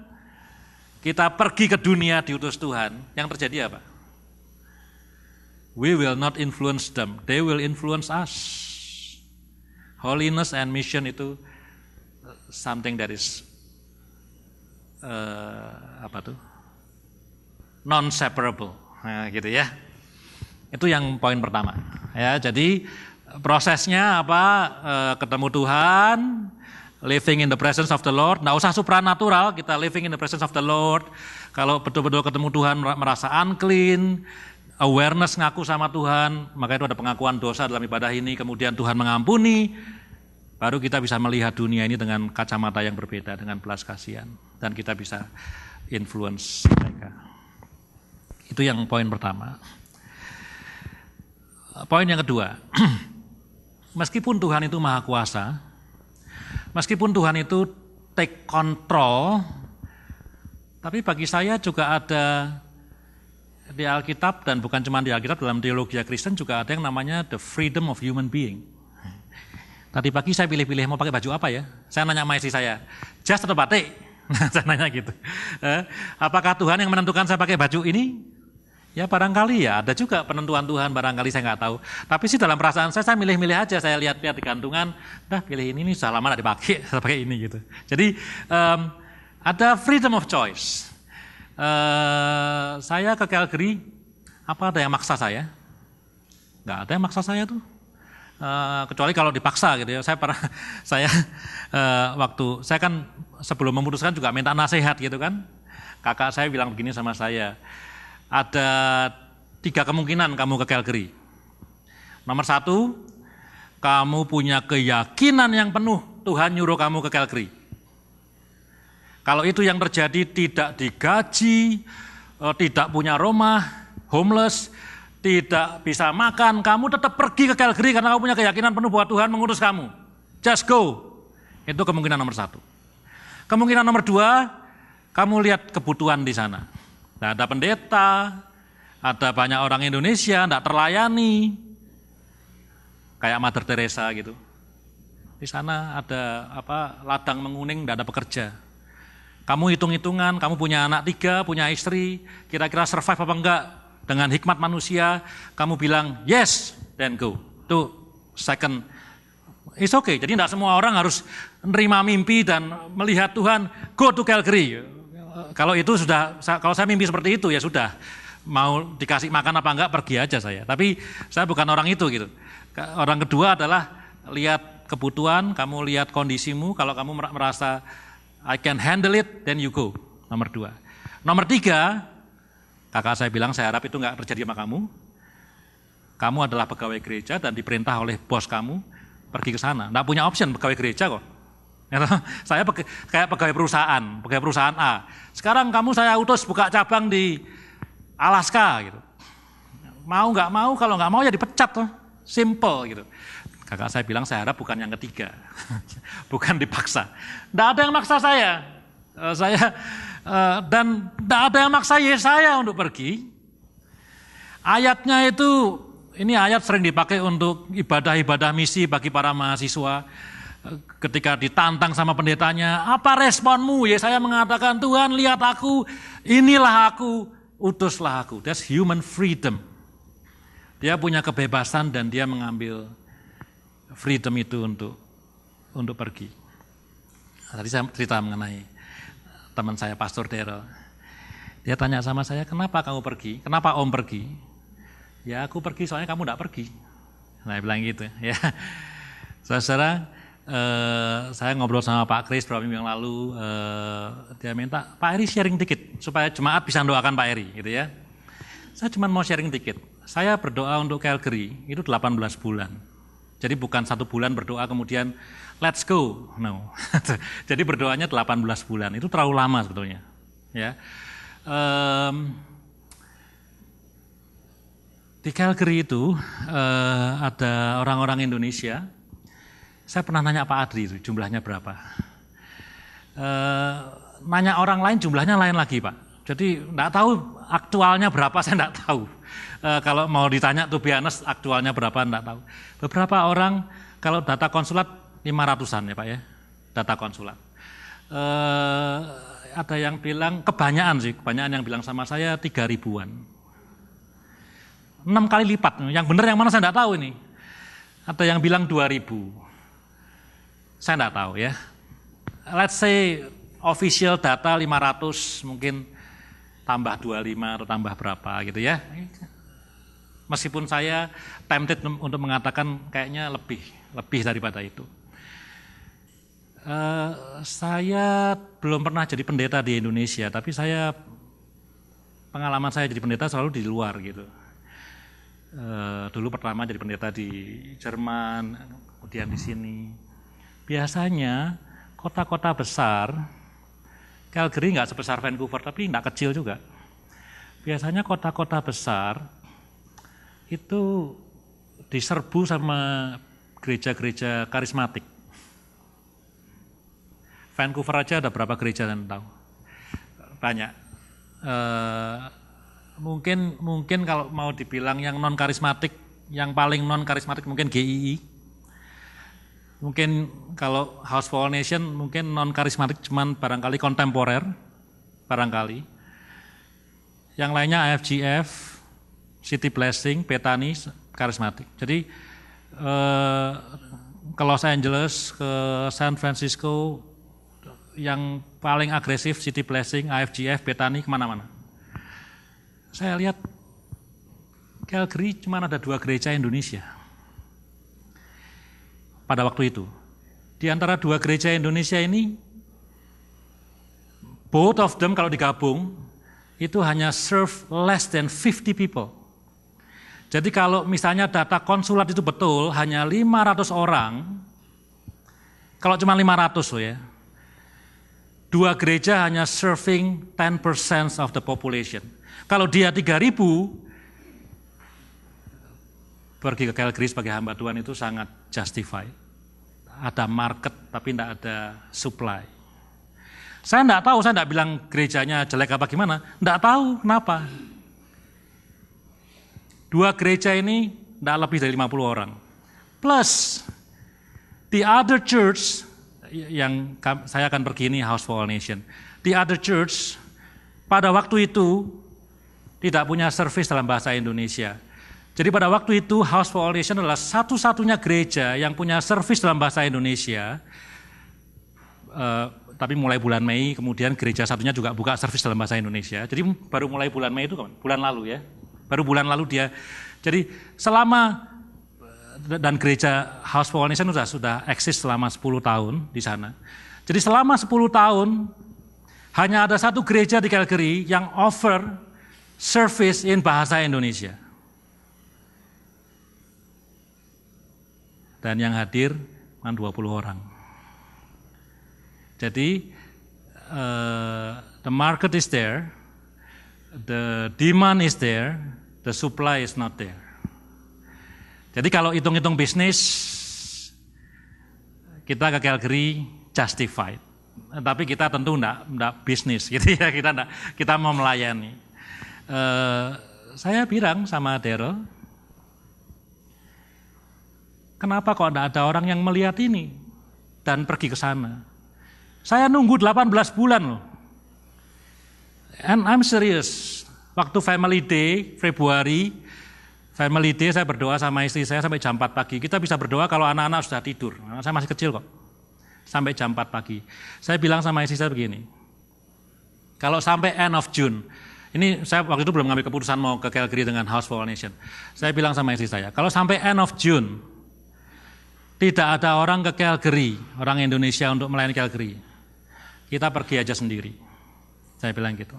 Kita pergi ke dunia diutus Tuhan. Yang terjadi apa? We will not influence them, they will influence us. Holiness and mission itu something that is non-separable, nah, gitu ya. Itu yang poin pertama. Ya, jadi prosesnya apa? Ketemu Tuhan, living in the presence of the Lord. Nggak usah supranatural, kita living in the presence of the Lord. Kalau betul-betul ketemu Tuhan merasa unclean, awareness ngaku sama Tuhan, maka itu ada pengakuan dosa dalam ibadah ini, kemudian Tuhan mengampuni, baru kita bisa melihat dunia ini dengan kacamata yang berbeda, dengan belas kasihan, dan kita bisa influence mereka. Itu yang poin pertama. Poin yang kedua, meskipun Tuhan itu maha kuasa, meskipun Tuhan itu take control, tapi bagi saya juga ada di Alkitab, dan bukan cuma di Alkitab, dalam teologi Kristen juga ada yang namanya the freedom of human being. Tadi pagi saya pilih-pilih mau pakai baju apa ya. Saya nanya sama istri saya, jas atau batik? Saya nanya gitu. Apakah Tuhan yang menentukan saya pakai baju ini? Ya barangkali ya, ada juga penentuan Tuhan, barangkali saya nggak tahu. Tapi sih dalam perasaan saya milih-milih aja, saya lihat-lihat di gantungan, dah pilih ini sudah lama nggak dipakai, saya pakai ini gitu. Jadi ada freedom of choice. Saya ke Calgary, apa ada yang maksa saya? Nggak ada yang maksa saya tuh. Kecuali kalau dipaksa gitu ya. Waktu saya kan sebelum memutuskan juga minta nasihat gitu kan. Kakak saya bilang begini sama saya, ada 3 kemungkinan kamu ke Calgary. Nomor 1, kamu punya keyakinan yang penuh Tuhan nyuruh kamu ke Calgary. Kalau itu yang terjadi, tidak digaji, tidak punya rumah, homeless, tidak bisa makan, kamu tetap pergi ke Calgary karena kamu punya keyakinan penuh bahwa Tuhan mengutus kamu. Just go. Itu kemungkinan nomor 1. Kemungkinan nomor 2, kamu lihat kebutuhan di sana. Nah, ada pendeta, ada banyak orang Indonesia, tidak terlayani, kayak Mother Teresa gitu. Di sana ada ladang menguning, tidak ada pekerja. Kamu hitung-hitungan, kamu punya anak 3, punya istri, kira-kira survive apa enggak? Dengan hikmat manusia, kamu bilang yes, then go. Itu second, it's okay. Jadi tidak semua orang harus menerima mimpi dan melihat Tuhan, go to Calgary. Kalau itu sudah, kalau saya mimpi seperti itu ya sudah, mau dikasih makan apa enggak pergi aja saya. Tapi saya bukan orang itu gitu. Orang kedua adalah lihat kebutuhan, kamu lihat kondisimu, kalau kamu merasa I can handle it, then you go. Nomor 2. Nomor 3, kakak saya bilang, saya harap itu enggak terjadi sama kamu. Kamu adalah pegawai gereja dan diperintah oleh bos kamu pergi ke sana. Enggak punya option pegawai gereja kok. Saya kayak pegawai perusahaan A. Sekarang kamu saya utus buka cabang di Alaska gitu. Mau nggak mau, kalau nggak mau ya dipecat tuh. Simple gitu. Kakak saya bilang, saya harap bukan yang ketiga. Bukan dipaksa. Nggak ada yang maksa saya. Dan nggak ada yang maksa Yesaya untuk pergi. Ayatnya itu, ini ayat sering dipakai untuk ibadah-ibadah misi bagi para mahasiswa. Ketika ditantang sama pendetanya, apa responmu? Yesaya mengatakan, Tuhan lihat aku, inilah aku, utuslah aku. That's human freedom. Dia punya kebebasan dan dia mengambil freedom itu untuk pergi. Tadi saya cerita mengenai teman saya, Pastor Daryl. Dia tanya sama saya, kenapa kamu pergi? Kenapa Om pergi? Ya aku pergi soalnya kamu enggak pergi. Nah, bilang gitu ya. Saudara, saya ngobrol sama Pak Kris beberapa minggu yang lalu, dia minta Pak Eri sharing dikit supaya jemaat bisa mendoakan Pak Eri gitu ya. Saya cuma mau sharing dikit. Saya berdoa untuk Calgary itu 18 bulan. Jadi bukan 1 bulan berdoa kemudian let's go. No. Jadi berdoanya 18 bulan. Itu terlalu lama sebetulnya. Ya. Di Calgary itu ada orang-orang Indonesia. Saya pernah nanya Pak Adri itu jumlahnya berapa. Nanya orang lain jumlahnya lain lagi Pak. Jadi enggak tahu aktualnya berapa, saya enggak tahu. Kalau mau ditanya to be honest aktualnya berapa enggak tahu. Beberapa orang kalau data konsulat 500-an ya Pak ya, data konsulat. Ada yang bilang kebanyakan yang bilang sama saya 3.000-an. 6 kali lipat, yang benar yang mana saya enggak tahu ini. Ada yang bilang 2.000. Saya enggak tahu ya. Let's say official data 500 mungkin tambah 25 atau tambah berapa gitu ya. Meskipun saya tempted untuk mengatakan kayaknya lebih daripada itu. Saya belum pernah jadi pendeta di Indonesia, tapi pengalaman saya jadi pendeta selalu di luar gitu. Dulu pertama jadi pendeta di Jerman, kemudian di sini. Biasanya kota-kota besar, Calgary nggak sebesar Vancouver, tapi nggak kecil juga. Biasanya kota-kota besar itu diserbu sama gereja-gereja karismatik. Vancouver aja ada berapa gereja dan tahu? Banyak. Mungkin kalau mau dibilang yang non karismatik, yang paling non karismatik mungkin GII. Mungkin kalau House for All Nation mungkin non karismatik cuman barangkali kontemporer, barangkali. Yang lainnya AFGF, City Blessing, Bethany, karismatik. Jadi ke Los Angeles, ke San Francisco, yang paling agresif City Blessing, AFGF, Bethany, kemana-mana. Saya lihat Calgary cuma ada 2 gereja Indonesia pada waktu itu. Di antara 2 gereja Indonesia ini, both of them kalau digabung, itu hanya serve less than 50 people. Jadi kalau misalnya data konsulat itu betul, hanya 500 orang, kalau cuma 500 loh ya, 2 gereja hanya serving 10% of the population. Kalau dia 3.000, pergi ke Calgary sebagai hamba Tuhan itu sangat justified. Ada market tapi tidak ada supply. Saya tidak tahu, saya tidak bilang gerejanya jelek apa gimana, tidak tahu kenapa. 2 gereja ini tidak lebih dari 50 orang. Plus, the other church, yang saya akan pergi ini House for All Nation. The other church, pada waktu itu, tidak punya service dalam bahasa Indonesia. Jadi pada waktu itu House for All Nation adalah satu-satunya gereja yang punya service dalam bahasa Indonesia. Tapi mulai bulan Mei, kemudian gereja satunya juga buka service dalam bahasa Indonesia. Jadi baru mulai bulan Mei itu bulan lalu ya. Baru bulan lalu dia. Jadi selama, dan gereja House for All Nation sudah eksis selama 10 tahun di sana. Jadi selama 10 tahun hanya ada 1 gereja di Calgary yang offer service in bahasa Indonesia. Dan yang hadir cuma 20 orang. Jadi the market is there, the demand is there, the supply is not there. Jadi kalau hitung-hitung bisnis, kita ke Calgary justified. Tapi kita tentu enggak bisnis gitu ya, kita mau melayani. Saya bilang sama Daryl, kenapa kok enggak ada orang yang melihat ini dan pergi ke sana? Saya nunggu 18 bulan loh. And I'm serious. Waktu Family Day, Februari, Family Day saya berdoa sama istri saya sampai jam 4 pagi. Kita bisa berdoa kalau anak-anak sudah tidur. Saya masih kecil kok. Sampai jam 4 pagi. Saya bilang sama istri saya begini. Kalau sampai end of June, ini saya waktu itu belum ngambil keputusan mau ke Calgary dengan House for All Nation. Saya bilang sama istri saya, kalau sampai end of June, tidak ada orang ke Calgary, orang Indonesia untuk melayani Calgary, kita pergi aja sendiri. Saya bilang gitu.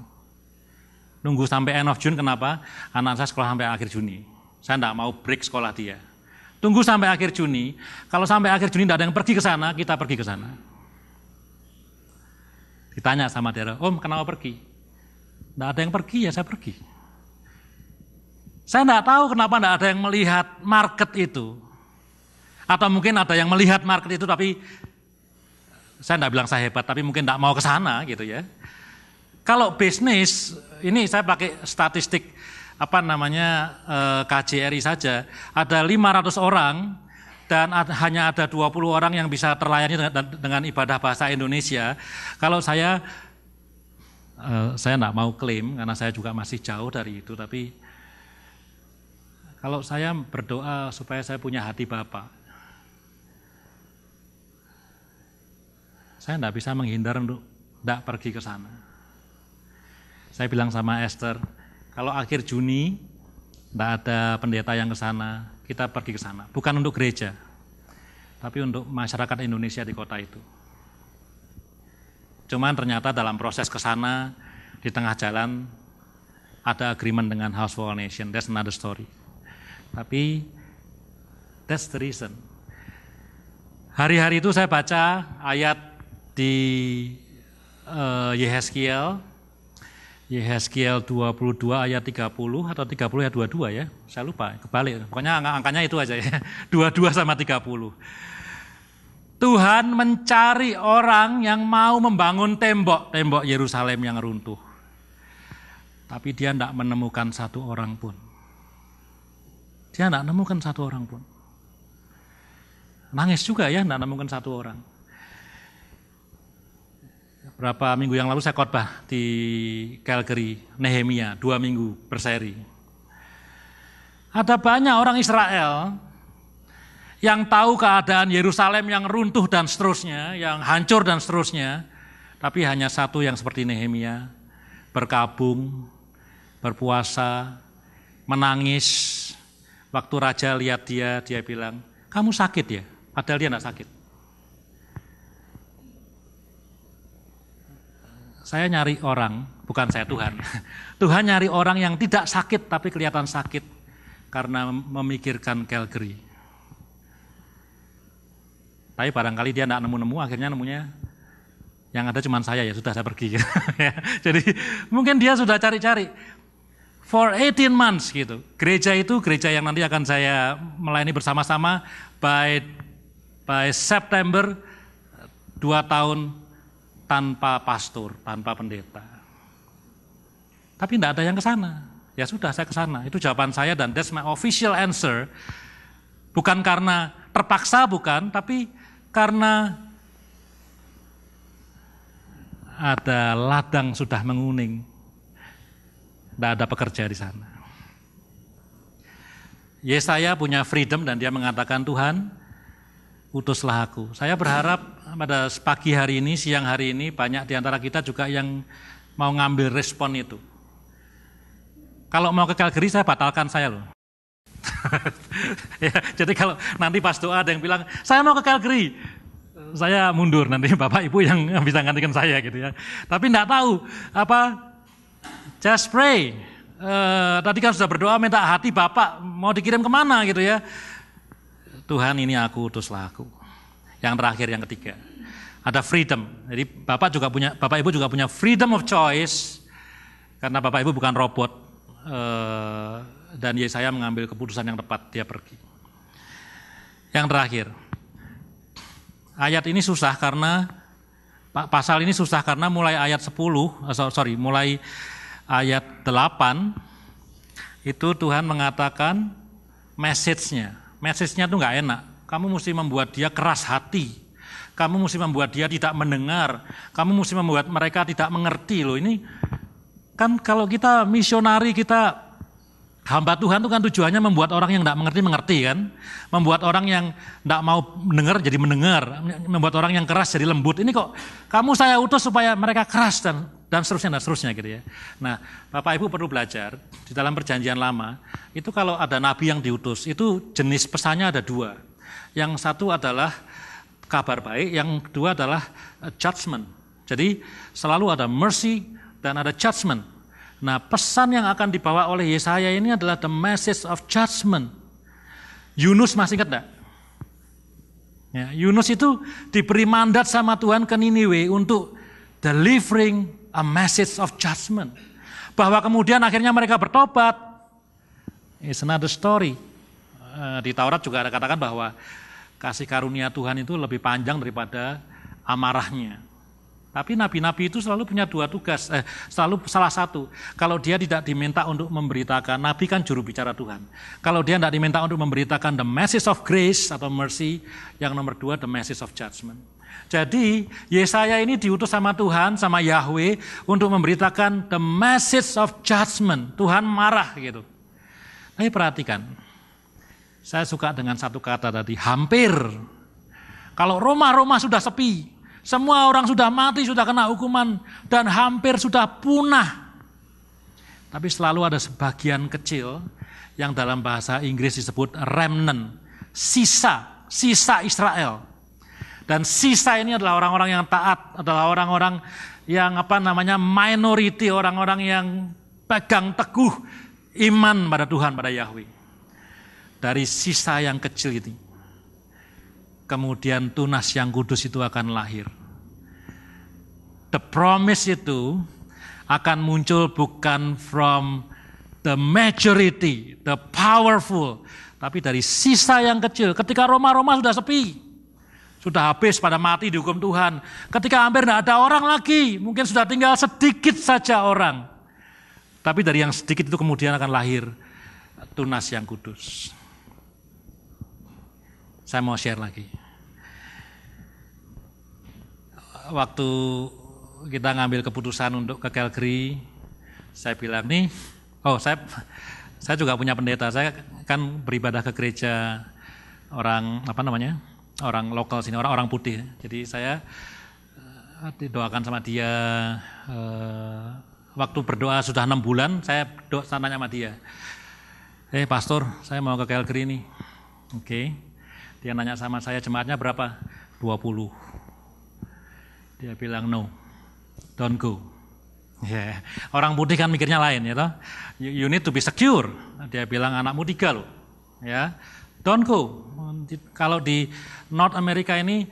Nunggu sampai end of June, kenapa? Anak saya sekolah sampai akhir Juni. Saya tidak mau break sekolah dia. Tunggu sampai akhir Juni, kalau sampai akhir Juni tidak ada yang pergi ke sana, kita pergi ke sana. Ditanya sama Daryl, Om kenapa pergi? Tidak ada yang pergi, ya saya pergi. Saya tidak tahu kenapa tidak ada yang melihat market itu. Atau mungkin ada yang melihat market itu tapi saya tidak bilang saya hebat, tapi mungkin tidak mau ke sana gitu ya. Kalau bisnis, ini saya pakai statistik KJRI saja, ada 500 orang dan hanya ada 20 orang yang bisa terlayani dengan ibadah bahasa Indonesia. Kalau saya tidak mau klaim karena saya juga masih jauh dari itu, tapi kalau saya berdoa supaya saya punya hati Bapa, saya tidak bisa menghindar untuk tidak pergi ke sana. Saya bilang sama Esther, kalau akhir Juni tidak ada pendeta yang ke sana, kita pergi ke sana. Bukan untuk gereja, tapi untuk masyarakat Indonesia di kota itu. Cuman ternyata dalam proses ke sana, di tengah jalan ada agreement dengan House for All Nation. That's another story. Tapi that's the reason. Hari-hari itu saya baca ayat di Yehezkiel 22 ayat 30 atau 30 ayat 22 ya, saya lupa, kebalik. Pokoknya angkanya itu aja ya, 22 sama 30. Tuhan mencari orang yang mau membangun tembok Yerusalem yang runtuh. Tapi dia tidak menemukan satu orang pun. Dia tidak menemukan satu orang pun. Nangis juga ya, tidak menemukan satu orang. Berapa minggu yang lalu saya khotbah di Calgary, Nehemia, 2 minggu berseri. Ada banyak orang Israel yang tahu keadaan Yerusalem yang runtuh dan seterusnya, yang hancur dan seterusnya, tapi hanya satu yang seperti Nehemia, berkabung, berpuasa, menangis. Waktu raja lihat dia bilang, kamu sakit ya? Padahal dia tidak sakit. Saya nyari orang, bukan saya Tuhan. Tuhan nyari orang yang tidak sakit tapi kelihatan sakit karena memikirkan Calgary. Tapi barangkali dia tidak nemu-nemu, akhirnya nemunya yang ada cuma saya, ya sudah saya pergi. Jadi mungkin dia sudah cari-cari. For 18 months gitu. Gereja itu gereja yang nanti akan saya melayani bersama-sama by September 2 tahun tanpa pastor, tanpa pendeta. Tapi tidak ada yang ke sana. Ya sudah, saya ke sana. Itu jawaban saya dan that's my official answer. Bukan karena terpaksa, bukan, tapi karena ada ladang sudah menguning. Tidak ada pekerja di sana. Yesaya punya freedom dan dia mengatakan, Tuhan, utuslah aku. Saya berharap pada pagi hari ini, siang hari ini, banyak di antara kita juga yang mau ngambil respon itu. Kalau mau ke Calgary, saya batalkan saya loh. Ya, jadi kalau nanti pas doa ada yang bilang, saya mau ke Calgary, saya mundur, nanti Bapak Ibu yang bisa gantikan saya gitu ya. Tapi enggak tahu, just pray. Tadi kan sudah berdoa minta hati Bapak, mau dikirim kemana gitu ya. Tuhan, ini aku, utuslah aku. Yang terakhir, yang ketiga, ada freedom. Jadi Bapak Ibu juga punya freedom of choice, karena Bapak Ibu bukan robot. Dan Yesaya mengambil keputusan yang tepat, dia pergi. Yang terakhir, ayat ini susah karena pasal ini susah karena mulai ayat 10, mulai ayat 8 itu Tuhan mengatakan message-nya. Message-nya itu enggak enak. Kamu mesti membuat dia keras hati. Kamu mesti membuat dia tidak mendengar. Kamu mesti membuat mereka tidak mengerti loh. Ini kan kalau kita misionari, kita hamba Tuhan itu kan tujuannya membuat orang yang tidak mengerti kan. Membuat orang yang tidak mau mendengar jadi mendengar. Membuat orang yang keras jadi lembut. Ini kok kamu saya utus supaya mereka keras dan seterusnya gitu ya. Nah, Bapak Ibu perlu belajar di dalam perjanjian lama, itu kalau ada nabi yang diutus, itu jenis pesannya ada 2. Yang satu adalah kabar baik, yang kedua adalah judgment. Jadi selalu ada mercy dan ada judgment. Nah, pesan yang akan dibawa oleh Yesaya ini adalah the message of judgment. Yunus masih ingat enggak? Ya, Yunus itu diberi mandat sama Tuhan ke Niniwe untuk delivering a message of judgment. Bahwa kemudian akhirnya mereka bertobat, it's another story. Di Taurat juga ada katakan bahwa kasih karunia Tuhan itu lebih panjang daripada amarahnya. Tapi nabi-nabi itu selalu punya dua tugas, selalu salah satu. Kalau dia tidak diminta untuk memberitakan, nabi kan juru bicara Tuhan. Kalau dia tidak diminta untuk memberitakan the message of grace atau mercy, yang nomor dua the message of judgment. Jadi Yesaya ini diutus sama Tuhan, sama Yahweh untuk memberitakan the message of judgment. Tuhan marah gitu. Tapi perhatikan, saya suka dengan satu kata tadi, hampir. Kalau Roma sudah sepi, semua orang sudah mati, sudah kena hukuman, dan hampir sudah punah. Tapi selalu ada sebagian kecil yang dalam bahasa Inggris disebut remnant, sisa Israel. Dan sisa ini adalah orang-orang yang taat, adalah orang-orang yang minority, orang-orang yang pegang teguh iman pada Tuhan, pada Yahweh. Dari sisa yang kecil ini, kemudian tunas yang kudus itu akan lahir. The promise itu akan muncul bukan from the majority, the powerful, tapi dari sisa yang kecil. Ketika Roma sudah sepi, sudah habis pada mati dihukum Tuhan. Ketika hampir tidak ada orang lagi, mungkin sudah tinggal sedikit saja orang. Tapi dari yang sedikit itu kemudian akan lahir tunas yang kudus. Saya mau share lagi. Waktu kita ngambil keputusan untuk ke Calgary, saya bilang saya juga punya pendeta. Saya kan beribadah ke gereja orang orang lokal sini, orang putih. Jadi saya didoakan sama dia. Waktu berdoa sudah 6 bulan, saya nanya sama dia. Pastor, saya mau ke Calgary nih. Oke. Dia nanya sama saya, jemaatnya berapa? 20. Dia bilang, no, don't go. Yeah. Orang putih kan mikirnya lain, ya toh. You need to be secure. Dia bilang anakmu 3 loh, ya. Don't go. Kalau di North America ini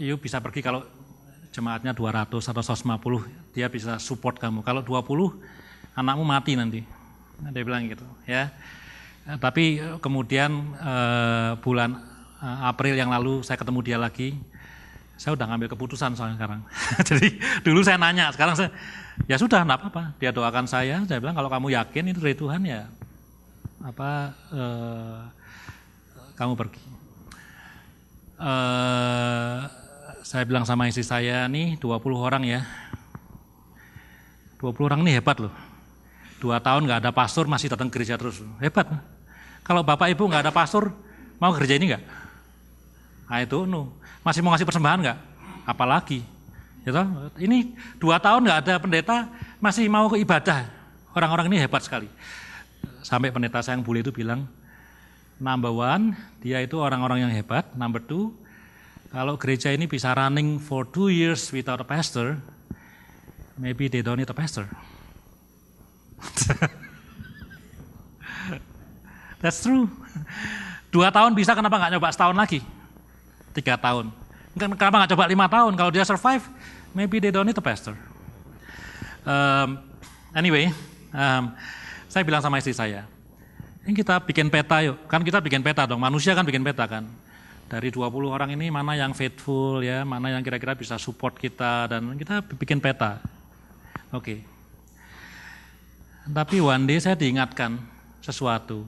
you bisa pergi kalau jemaatnya 200 atau 150, dia bisa support kamu. Kalau 20, anakmu mati nanti. Dia bilang gitu, ya. Tapi kemudian bulan April yang lalu saya ketemu dia lagi. Saya udah ngambil keputusan soalnya sekarang. Jadi dulu saya nanya, sekarang ya sudah, enggak apa-apa. Dia doakan saya bilang kalau kamu yakin itu dari Tuhan ya kamu pergi. Saya bilang sama istri saya nih 20 orang ya. 20 orang ini hebat loh. 2 tahun nggak ada pastor masih datang gereja terus. Hebat. Kalau Bapak Ibu nggak ada pastor, mau gereja ini nggak? Nah itu masih mau ngasih persembahan nggak? Apalagi, gitu? Ini 2 tahun nggak ada pendeta, masih mau ke ibadah. Orang-orang ini hebat sekali. Sampai pendeta saya yang bule itu bilang, number 1, dia itu orang-orang yang hebat. Number 2, kalau gereja ini bisa running for 2 years without a pastor, maybe they don't need a pastor. That's true. 2 tahun bisa, kenapa nggak nyoba setahun lagi? 3 tahun. Kenapa nggak coba 5 tahun? Kalau dia survive, maybe they don't need a pastor. Anyway, saya bilang sama istri saya, ini kita bikin peta yuk. Kan kita bikin peta dong, manusia kan bikin peta kan. Dari 20 orang ini mana yang faithful ya, mana yang kira-kira bisa support kita, dan kita bikin peta. Oke. Tapi one day saya diingatkan sesuatu.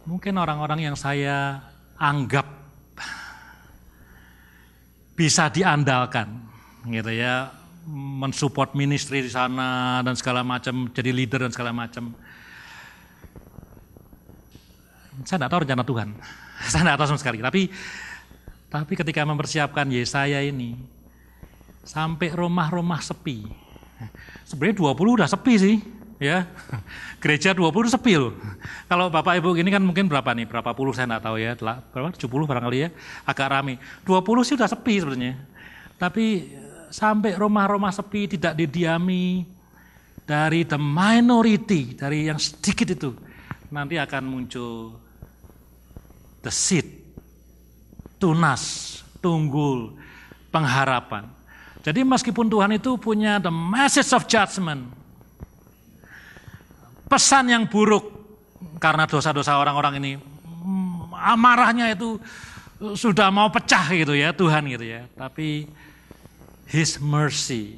Mungkin orang-orang yang saya anggap bisa diandalkan, gitu ya, mensupport ministry di sana dan segala macam, jadi leader dan segala macam. Saya tidak tahu rencana Tuhan, saya tidak tahu sama sekali. Tapi ketika mempersiapkan Yesaya ini, sampai rumah-rumah sepi. Sebenarnya 20 udah sepi sih. Ya, gereja 20 sepi loh. Kalau Bapak Ibu ini kan mungkin berapa nih? Berapa puluh saya enggak tahu ya. Berapa? 70 barangkali ya. Agak rame. 20 sih udah sepi sebenarnya. Tapi sampai rumah-rumah sepi tidak didiami dari the minority, dari yang sedikit itu, nanti akan muncul the seed, tunas, tunggul, pengharapan. Jadi meskipun Tuhan itu punya the message of judgment, pesan yang buruk karena dosa-dosa orang-orang ini, amarahnya itu sudah mau pecah gitu ya Tuhan gitu ya. Tapi His mercy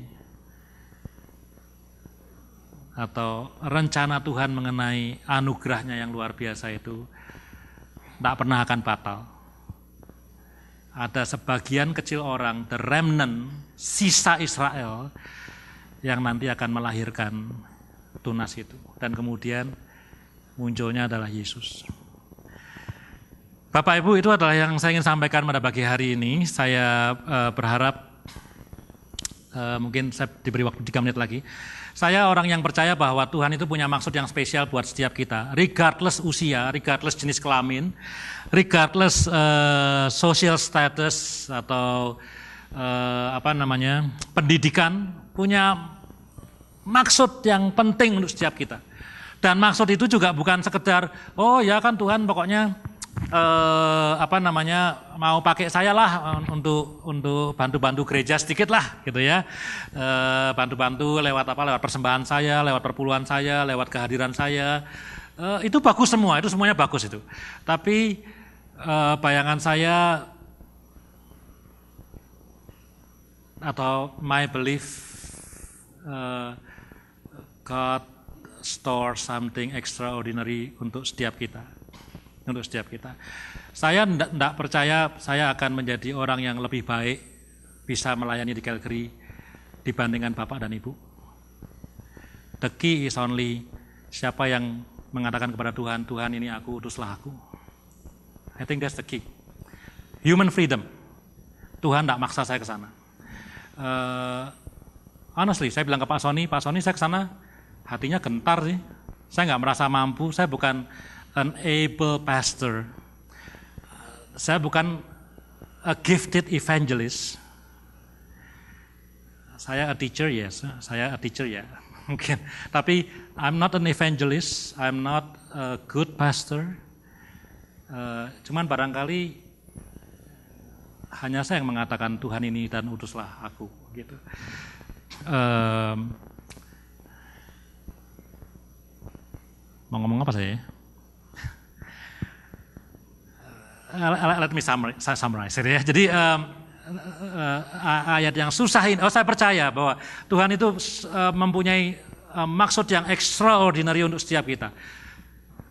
atau rencana Tuhan mengenai anugerahnya yang luar biasa itu tidak pernah akan batal. Ada sebagian kecil orang, the remnant, sisa Israel yang nanti akan melahirkan tunas itu. Dan kemudian munculnya adalah Yesus. Bapak Ibu, itu adalah yang saya ingin sampaikan pada pagi hari ini. Saya berharap mungkin saya diberi waktu 3 menit lagi. Saya orang yang percaya bahwa Tuhan itu punya maksud yang spesial buat setiap kita. Regardless usia, regardless jenis kelamin, regardless social status atau pendidikan, punya maksud yang penting untuk setiap kita. Dan maksud itu juga bukan sekedar, oh ya kan Tuhan pokoknya mau pakai saya lah untuk bantu-bantu gereja sedikit lah gitu ya, bantu-bantu lewat persembahan saya, lewat perpuluhan saya, lewat kehadiran saya, itu bagus semua, itu semuanya bagus itu. Tapi bayangan saya atau my belief, God store something extraordinary untuk setiap kita. Saya tidak percaya saya akan menjadi orang yang lebih baik bisa melayani di Calvary dibandingkan Bapak dan Ibu. The key is only siapa yang mengatakan kepada Tuhan, Tuhan ini aku, utuslah aku. I think that's the key. Human freedom. Tuhan tidak maksa saya ke sana. Honestly, saya bilang ke Pak Sony saya ke sana hatinya gentar sih. Saya nggak merasa mampu, saya bukan an able pastor. Saya bukan a gifted evangelist. Saya a teacher, yes. Saya a teacher ya, mungkin. Tapi I'm not an evangelist. I'm not a good pastor. Cuman barangkali hanya saya yang mengatakan Tuhan ini dan utuslah aku, gitu. Mau ngomong apa saya? Let me summarize ya. Jadi ayat yang susah ini, saya percaya bahwa Tuhan itu mempunyai maksud yang extraordinary untuk setiap kita.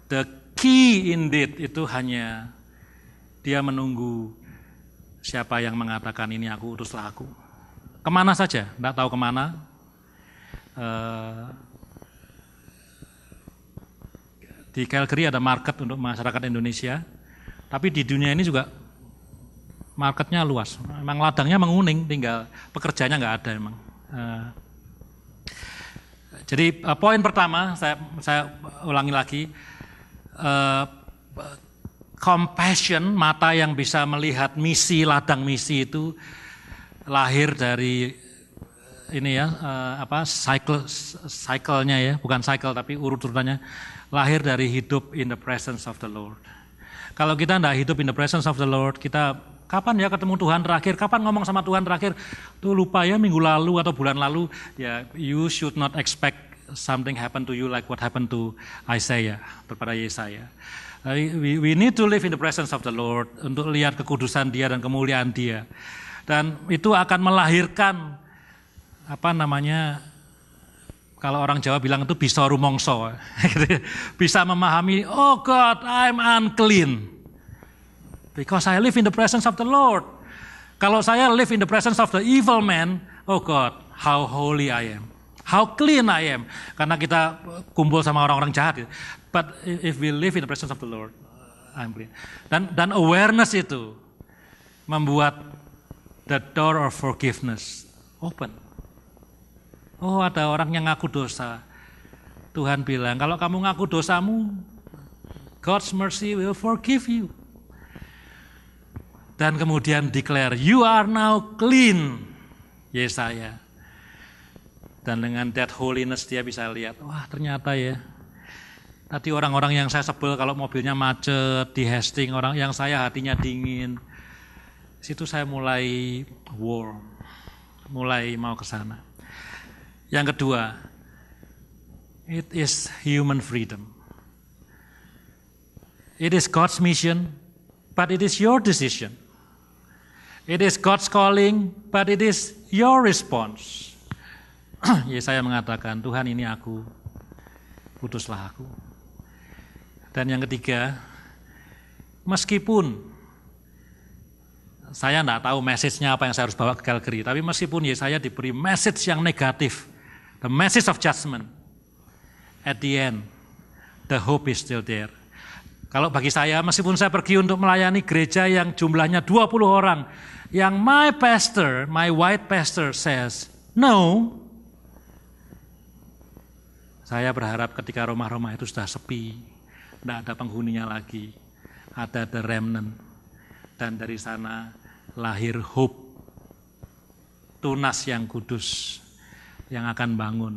The key indeed itu hanya Dia menunggu siapa yang mengatakan ini aku, utuslah aku. Kemana saja, tidak tahu kemana. Di Calvary ada market untuk masyarakat Indonesia. Tapi di dunia ini juga marketnya luas. Memang ladangnya menguning, tinggal pekerjanya nggak ada emang. Jadi poin pertama saya ulangi lagi, compassion, mata yang bisa melihat misi, ladang misi itu lahir dari ini ya, cycle-nya ya, bukan cycle tapi urut-urutannya, lahir dari hidup in the presence of the Lord. Kalau kita tidak hidup in the presence of the Lord, kita kapan ya ketemu Tuhan terakhir, kapan ngomong sama Tuhan terakhir, tuh lupa ya minggu lalu atau bulan lalu, ya you should not expect something happen to you like what happened to Isaiah, kepada Yesaya. We need to live in the presence of the Lord, untuk lihat kekudusan Dia dan kemuliaan Dia. Dan itu akan melahirkan, kalau orang Jawa bilang itu bisa rumongso, bisa memahami, oh God, I'm unclean, because I live in the presence of the Lord. Kalau saya live in the presence of the evil man, oh God, how holy I am, how clean I am, karena kita kumpul sama orang-orang jahat. But if we live in the presence of the Lord, I'm clean. Dan awareness itu membuat the door of forgiveness open. Oh, ada orang yang ngaku dosa. Tuhan bilang, kalau kamu ngaku dosamu, God's mercy will forgive you. Dan kemudian declare, you are now clean, Yesaya. Dan dengan that holiness dia bisa lihat, wah ternyata ya, tadi orang-orang yang saya sebel kalau mobilnya macet, di Hastings, orang yang saya hatinya dingin, Situ saya mulai war, mulai mau ke sana. Yang kedua, it is human freedom. It is God's mission, but it is your decision. It is God's calling, but it is your response. Yesaya mengatakan, Tuhan ini aku, putuslah aku. Dan yang ketiga, meskipun saya tidak tahu message-nya apa yang saya harus bawa ke Calgary, tapi meskipun Yesaya diberi message yang negatif, the message of judgment, at the end, the hope is still there. Kalau bagi saya, meskipun saya pergi untuk melayani gereja yang jumlahnya 20 orang, yang my pastor, my white pastor says, no, saya berharap ketika rumah-rumah itu sudah sepi, tidak ada penghuninya lagi, ada the remnant, dan dari sana lahir hope, tunas yang kudus, yang akan bangun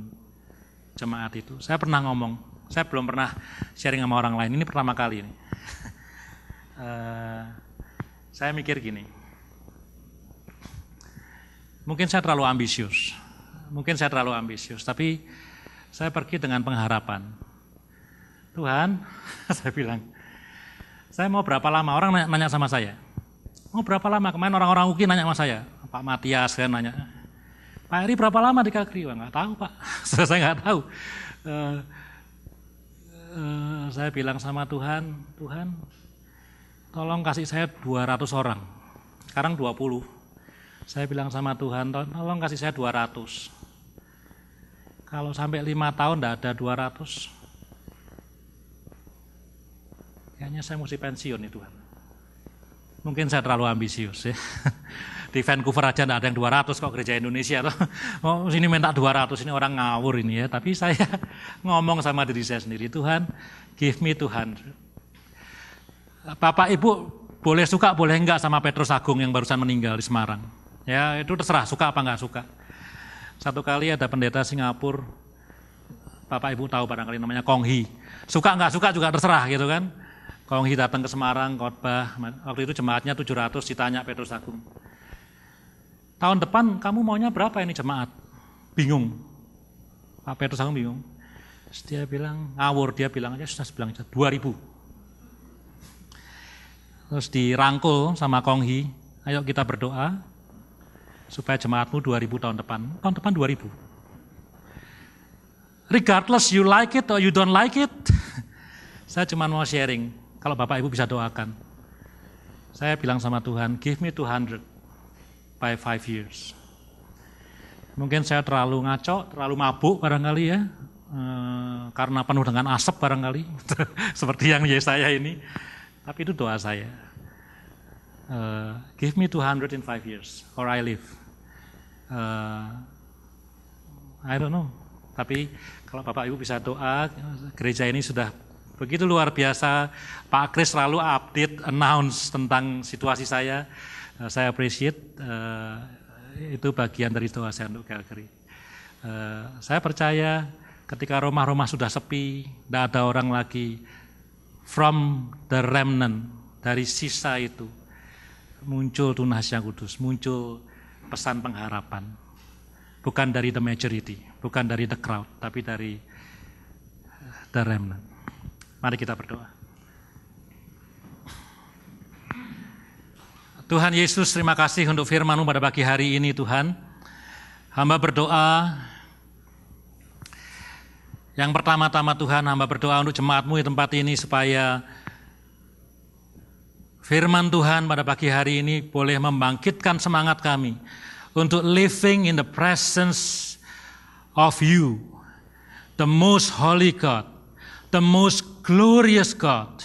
jemaat itu. Saya pernah ngomong, saya belum pernah sharing sama orang lain, ini pertama kali ini. Saya mikir gini, mungkin saya terlalu ambisius, tapi saya pergi dengan pengharapan. Tuhan, saya bilang, saya mau berapa lama? Orang nanya sama saya, mau berapa lama? Kemarin orang-orang UKI nanya sama saya, Pak Matias kan nanya, Pak Eri berapa lama di Calgary? Nggak tahu Pak, saya nggak tahu. Saya bilang sama Tuhan, Tuhan tolong kasih saya 200 orang, sekarang 20. Saya bilang sama Tuhan, tolong kasih saya 200. Kalau sampai 5 tahun tidak ada 200, kayaknya saya mesti pensiun nih Tuhan. Mungkin saya terlalu ambisius ya. Di Vancouver aja tidak ada yang 200 kok gereja Indonesia. Oh, sini minta 200, ini orang ngawur ini ya. Tapi saya ngomong sama diri saya sendiri, Tuhan, give me 200. Bapak Ibu boleh suka, boleh enggak sama Petrus Agung yang barusan meninggal di Semarang. Ya itu terserah, suka apa enggak suka. Satu kali ada pendeta Singapura, Bapak Ibu tahu barangkali namanya Kong Hee. Suka enggak suka juga terserah gitu kan. Kong Hee datang ke Semarang, khotbah, waktu itu jemaatnya 700, ditanya Petrus Agung. Tahun depan kamu maunya berapa ini jemaat? Bingung. Pak Petrus Agung bingung. Terus dia bilang, ngawur, dia bilang aja, sudah bilang 2.000. Terus dirangkul sama Kong Hee, ayo kita berdoa supaya jemaatmu 2.000 tahun depan. Tahun depan 2.000. Regardless you like it or you don't like it, saya cuma mau sharing, kalau Bapak Ibu bisa doakan. Saya bilang sama Tuhan, give me 200 by 5 years. Mungkin saya terlalu ngaco, terlalu mabuk barangkali ya, karena penuh dengan asap barangkali, seperti yang Yesaya ini. Tapi itu doa saya. Give me 200 in 5 years, or I live. I don't know. Tapi kalau Bapak Ibu bisa doa, gereja ini sudah begitu luar biasa. Pak Kris selalu update, announce tentang situasi saya. Saya appreciate, itu bagian dari doa saya untuk Calgary. Saya percaya ketika rumah-rumah sudah sepi, tidak ada orang lagi, from the remnant, dari sisa itu, muncul tunas yang kudus, muncul pesan pengharapan. Bukan dari the majority, bukan dari the crowd, tapi dari the remnant. Mari kita berdoa. Tuhan Yesus, terima kasih untuk firman-Mu pada pagi hari ini Tuhan. Hamba berdoa, yang pertama-tama Tuhan, hamba berdoa untuk jemaat-Mu di tempat ini supaya firman Tuhan pada pagi hari ini boleh membangkitkan semangat kami untuk living in the presence of You, the most holy God, the most glorious God.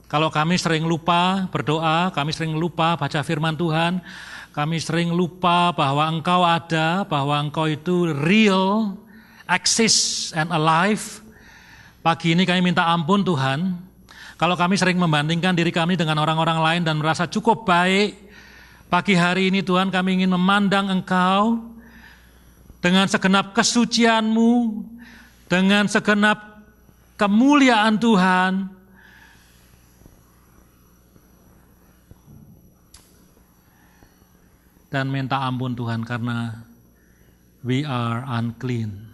Kalau kami sering lupa berdoa, kami sering lupa baca firman Tuhan, kami sering lupa bahwa Engkau ada, bahwa Engkau itu real, exist and alive. Pagi ini kami minta ampun Tuhan, kalau kami sering membandingkan diri kami dengan orang-orang lain dan merasa cukup baik. Pagi hari ini Tuhan kami ingin memandang Engkau dengan segenap kesucian-Mu, dengan segenap kemuliaan Tuhan, dan minta ampun Tuhan karena we are unclean.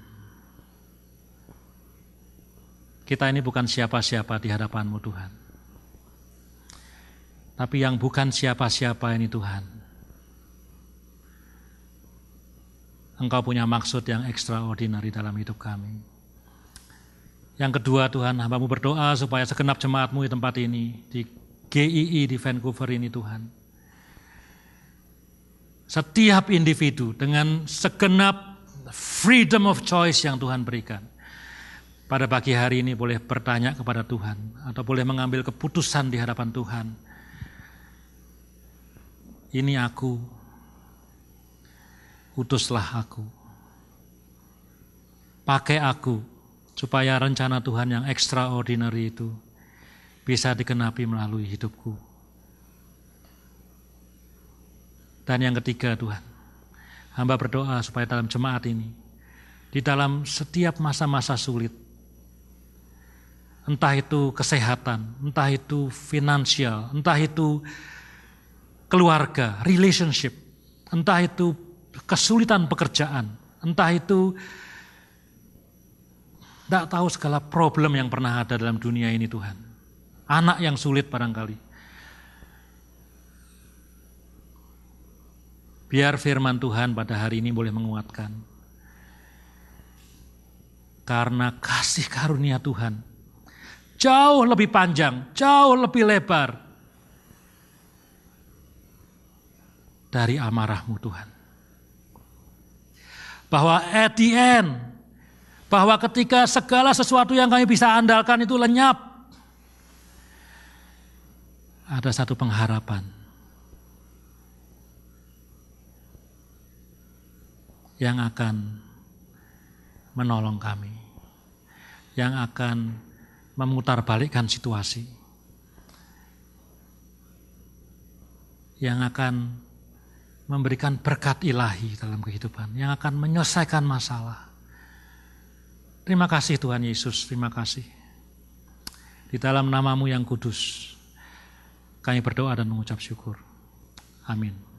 Kita ini bukan siapa-siapa di hadapan-Mu Tuhan. Tapi yang bukan siapa-siapa ini Tuhan. Engkau punya maksud yang extraordinary dalam hidup kami. Yang kedua Tuhan, hamba-Mu berdoa supaya segenap jemaat-Mu di tempat ini, di GII di Vancouver ini Tuhan. Setiap individu dengan segenap freedom of choice yang Tuhan berikan. Pada pagi hari ini boleh bertanya kepada Tuhan atau boleh mengambil keputusan di hadapan Tuhan. Ini aku, utuslah aku. Pakai aku supaya rencana Tuhan yang extraordinary itu bisa dikenapi melalui hidupku. Dan yang ketiga Tuhan, hamba berdoa supaya dalam jemaat ini, di dalam setiap masa-masa sulit, entah itu kesehatan, entah itu finansial, entah itu keluarga, relationship, entah itu kesulitan pekerjaan, entah itu tidak tahu segala problem yang pernah ada dalam dunia ini Tuhan. Anak yang sulit barangkali. Biar firman Tuhan pada hari ini boleh menguatkan. Karena kasih karunia Tuhan jauh lebih panjang, jauh lebih lebar dari amarah-Mu Tuhan. Bahwa at the end, bahwa ketika segala sesuatu yang kami bisa andalkan itu lenyap, ada satu pengharapan yang akan menolong kami, yang akan memutarbalikkan situasi, yang akan memberikan berkat ilahi dalam kehidupan, yang akan menyelesaikan masalah. Terima kasih Tuhan Yesus, terima kasih. Di dalam nama-Mu yang kudus, kami berdoa dan mengucap syukur. Amin.